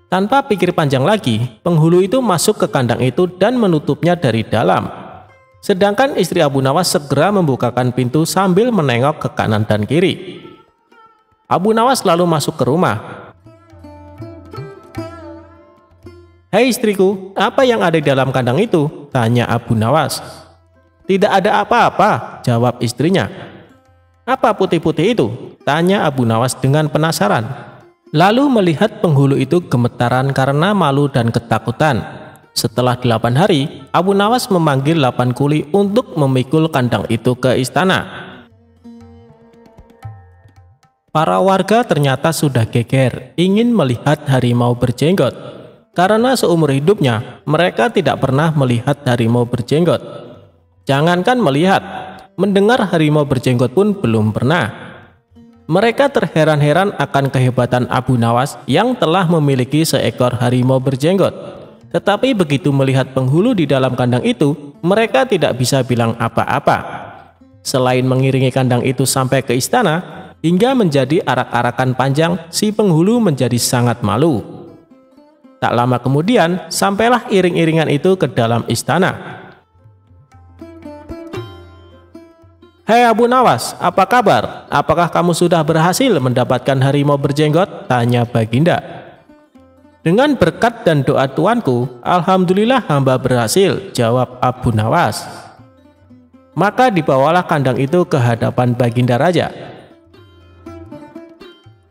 Tanpa pikir panjang lagi, penghulu itu masuk ke kandang itu dan menutupnya dari dalam. Sedangkan istri Abu Nawas segera membukakan pintu sambil menengok ke kanan dan kiri. Abu Nawas lalu masuk ke rumah. Hei istriku, apa yang ada di dalam kandang itu? Tanya Abu Nawas. Tidak ada apa-apa, jawab istrinya. Apa putih-putih itu? Tanya Abu Nawas dengan penasaran. Lalu melihat penghulu itu gemetaran karena malu dan ketakutan. Setelah 8 hari, Abu Nawas memanggil 8 kuli untuk memikul kandang itu ke istana. Para warga ternyata sudah geger, ingin melihat harimau berjenggot. Karena seumur hidupnya, mereka tidak pernah melihat harimau berjenggot. Jangankan melihat, mendengar harimau berjenggot pun belum pernah. Mereka terheran-heran akan kehebatan Abu Nawas yang telah memiliki seekor harimau berjenggot. Tetapi begitu melihat penghulu di dalam kandang itu, mereka tidak bisa bilang apa-apa. Selain mengiringi kandang itu sampai ke istana, hingga menjadi arak-arakan panjang, si penghulu menjadi sangat malu. Tak lama kemudian, sampailah iring-iringan itu ke dalam istana. Hei Abu Nawas, apa kabar? Apakah kamu sudah berhasil mendapatkan harimau berjenggot? Tanya Baginda. "Dengan berkat dan doa tuanku, alhamdulillah hamba berhasil," jawab Abu Nawas. Maka dibawalah kandang itu ke hadapan Baginda Raja.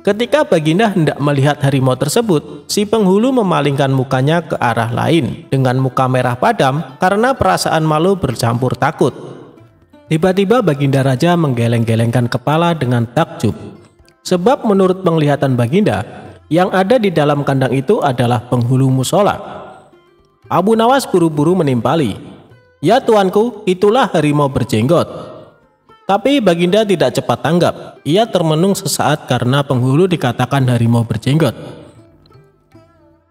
Ketika Baginda hendak melihat harimau tersebut, si penghulu memalingkan mukanya ke arah lain dengan muka merah padam karena perasaan malu bercampur takut. Tiba-tiba Baginda Raja menggeleng-gelengkan kepala dengan takjub. Sebab menurut penglihatan Baginda, yang ada di dalam kandang itu adalah penghulu musola. Abu Nawas buru-buru menimpali. "Ya tuanku, itulah harimau berjenggot." Tapi Baginda tidak cepat tanggap. Ia termenung sesaat karena penghulu dikatakan harimau berjenggot.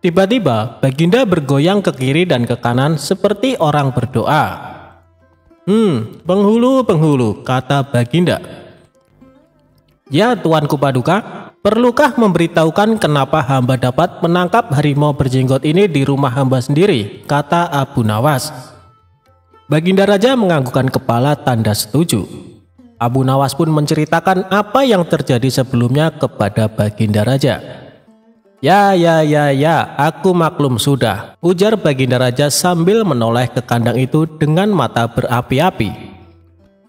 Tiba-tiba Baginda bergoyang ke kiri dan ke kanan seperti orang berdoa. Penghulu, kata Baginda. "Ya tuanku Paduka, perlukah memberitahukan kenapa hamba dapat menangkap harimau berjenggot ini di rumah hamba sendiri?" kata Abu Nawas. Baginda Raja menganggukkan kepala tanda setuju. Abu Nawas pun menceritakan apa yang terjadi sebelumnya kepada Baginda Raja. Ya, aku maklum sudah," ujar Baginda Raja sambil menoleh ke kandang itu dengan mata berapi-api.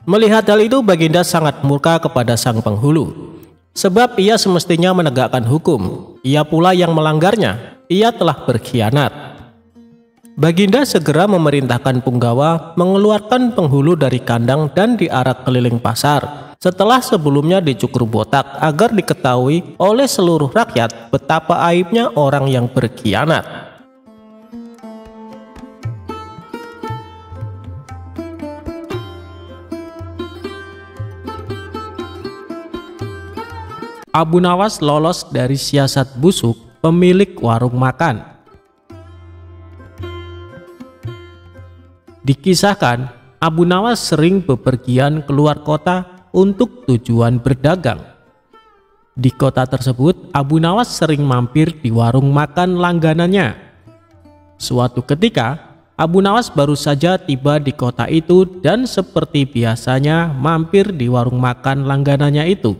Melihat hal itu, Baginda sangat murka kepada sang penghulu. Sebab ia semestinya menegakkan hukum, ia pula yang melanggarnya, ia telah berkhianat. Baginda segera memerintahkan punggawa mengeluarkan penghulu dari kandang dan diarak keliling pasar, setelah sebelumnya dicukur botak agar diketahui oleh seluruh rakyat betapa aibnya orang yang berkhianat. Abu Nawas lolos dari siasat busuk pemilik warung makan. Dikisahkan, Abu Nawas sering bepergian keluar kota untuk tujuan berdagang. Di kota tersebut, Abu Nawas sering mampir di warung makan langganannya. Suatu ketika, Abu Nawas baru saja tiba di kota itu dan seperti biasanya mampir di warung makan langganannya itu.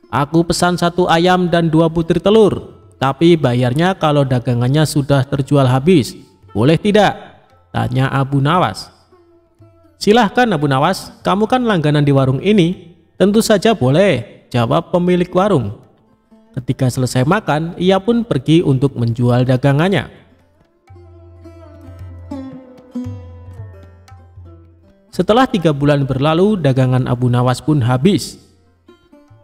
"Aku pesan 1 ayam dan 2 butir telur. Tapi bayarnya kalau dagangannya sudah terjual habis, boleh tidak?" tanya Abu Nawas. "Silahkan Abu Nawas, kamu kan langganan di warung ini." "Tentu saja boleh," jawab pemilik warung. Ketika selesai makan, ia pun pergi untuk menjual dagangannya. Setelah 3 bulan berlalu, dagangan Abu Nawas pun habis.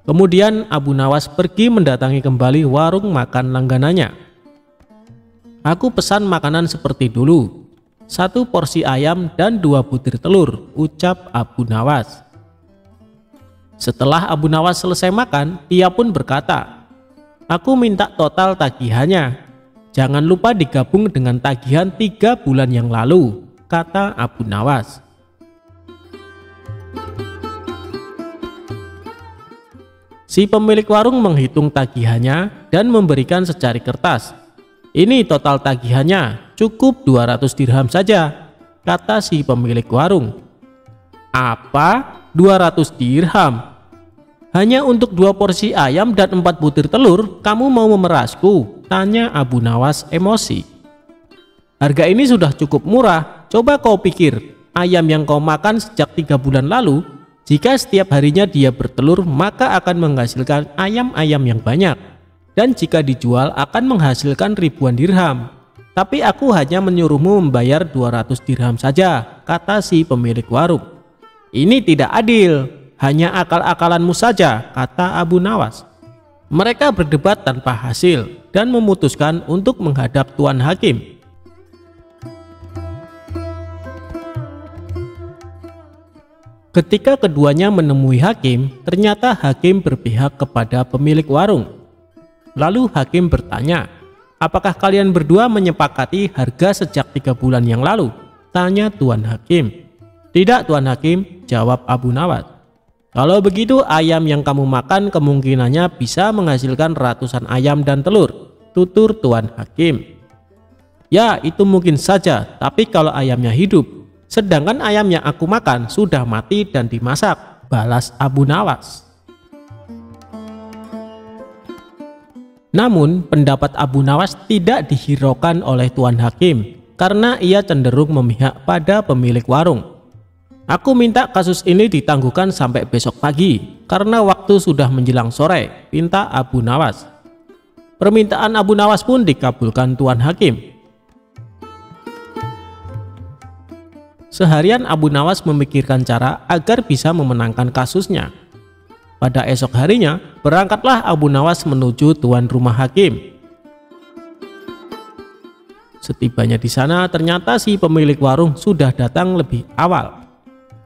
Kemudian Abu Nawas pergi mendatangi kembali warung makan langganannya. "Aku pesan makanan seperti dulu, 1 porsi ayam dan 2 butir telur," ucap Abu Nawas. Setelah Abu Nawas selesai makan, ia pun berkata, "Aku minta total tagihannya. Jangan lupa digabung dengan tagihan 3 bulan yang lalu," kata Abu Nawas. Si pemilik warung menghitung tagihannya dan memberikan secari kertas. "Ini total tagihannya, cukup 200 dirham saja," kata si pemilik warung. "Apa? 200 dirham? Hanya untuk 2 porsi ayam dan 4 butir telur, kamu mau memerasku?" tanya Abu Nawas emosi. "Harga ini sudah cukup murah. Coba kau pikir, ayam yang kau makan sejak 3 bulan lalu, jika setiap harinya dia bertelur, maka akan menghasilkan ayam-ayam yang banyak. Dan jika dijual akan menghasilkan ribuan dirham. Tapi aku hanya menyuruhmu membayar 200 dirham saja," kata si pemilik warung. "Ini tidak adil, hanya akal-akalanmu saja," kata Abu Nawas. Mereka berdebat tanpa hasil dan memutuskan untuk menghadap Tuan Hakim. Ketika keduanya menemui hakim, ternyata hakim berpihak kepada pemilik warung. Lalu hakim bertanya, "Apakah kalian berdua menyepakati harga sejak 3 bulan yang lalu?" tanya Tuan Hakim. "Tidak Tuan Hakim," jawab Abu Nawas. "Kalau begitu ayam yang kamu makan kemungkinannya bisa menghasilkan ratusan ayam dan telur," tutur Tuan Hakim. "Ya, itu mungkin saja, tapi kalau ayamnya hidup. Sedangkan ayam yang aku makan sudah mati dan dimasak," balas Abu Nawas. Namun pendapat Abu Nawas tidak dihiraukan oleh Tuan Hakim karena ia cenderung memihak pada pemilik warung. "Aku minta kasus ini ditangguhkan sampai besok pagi karena waktu sudah menjelang sore," pinta Abu Nawas. Permintaan Abu Nawas pun dikabulkan Tuan Hakim. Seharian Abu Nawas memikirkan cara agar bisa memenangkan kasusnya. Pada esok harinya, berangkatlah Abu Nawas menuju tuan rumah hakim. Setibanya di sana, ternyata si pemilik warung sudah datang lebih awal.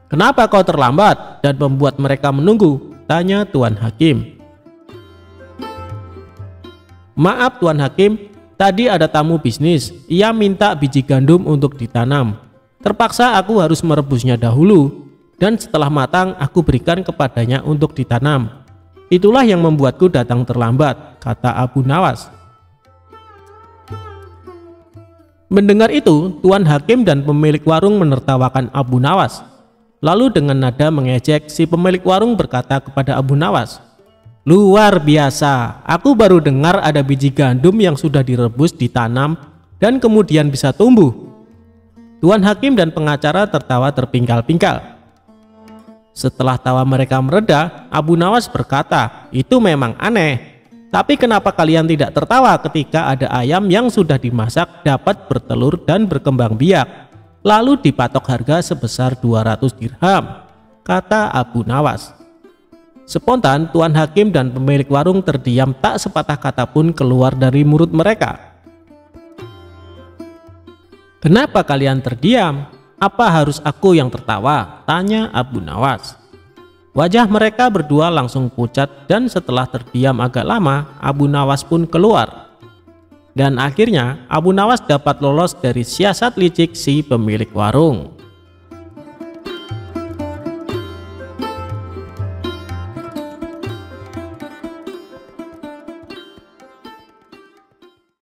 "Kenapa kau terlambat dan membuat mereka menunggu?" tanya Tuan Hakim. "Maaf Tuan Hakim, tadi ada tamu bisnis. Ia minta biji gandum untuk ditanam. Terpaksa aku harus merebusnya dahulu, dan setelah matang aku berikan kepadanya untuk ditanam. Itulah yang membuatku datang terlambat," kata Abu Nawas. Mendengar itu, Tuan Hakim dan pemilik warung menertawakan Abu Nawas. Lalu dengan nada mengejek, si pemilik warung berkata kepada Abu Nawas, "Luar biasa, aku baru dengar ada biji gandum yang sudah direbus, ditanam, dan kemudian bisa tumbuh." Tuan Hakim dan pengacara tertawa terpingkal-pingkal. Setelah tawa mereka mereda, Abu Nawas berkata, "Itu memang aneh. Tapi kenapa kalian tidak tertawa ketika ada ayam yang sudah dimasak dapat bertelur dan berkembang biak, lalu dipatok harga sebesar 200 dirham, kata Abu Nawas. Spontan Tuan Hakim dan pemilik warung terdiam, tak sepatah kata pun keluar dari mulut mereka. "Kenapa kalian terdiam? Apa harus aku yang tertawa?" tanya Abu Nawas. Wajah mereka berdua langsung pucat, dan setelah terdiam agak lama, Abu Nawas pun keluar. Dan akhirnya Abu Nawas dapat lolos dari siasat licik si pemilik warung.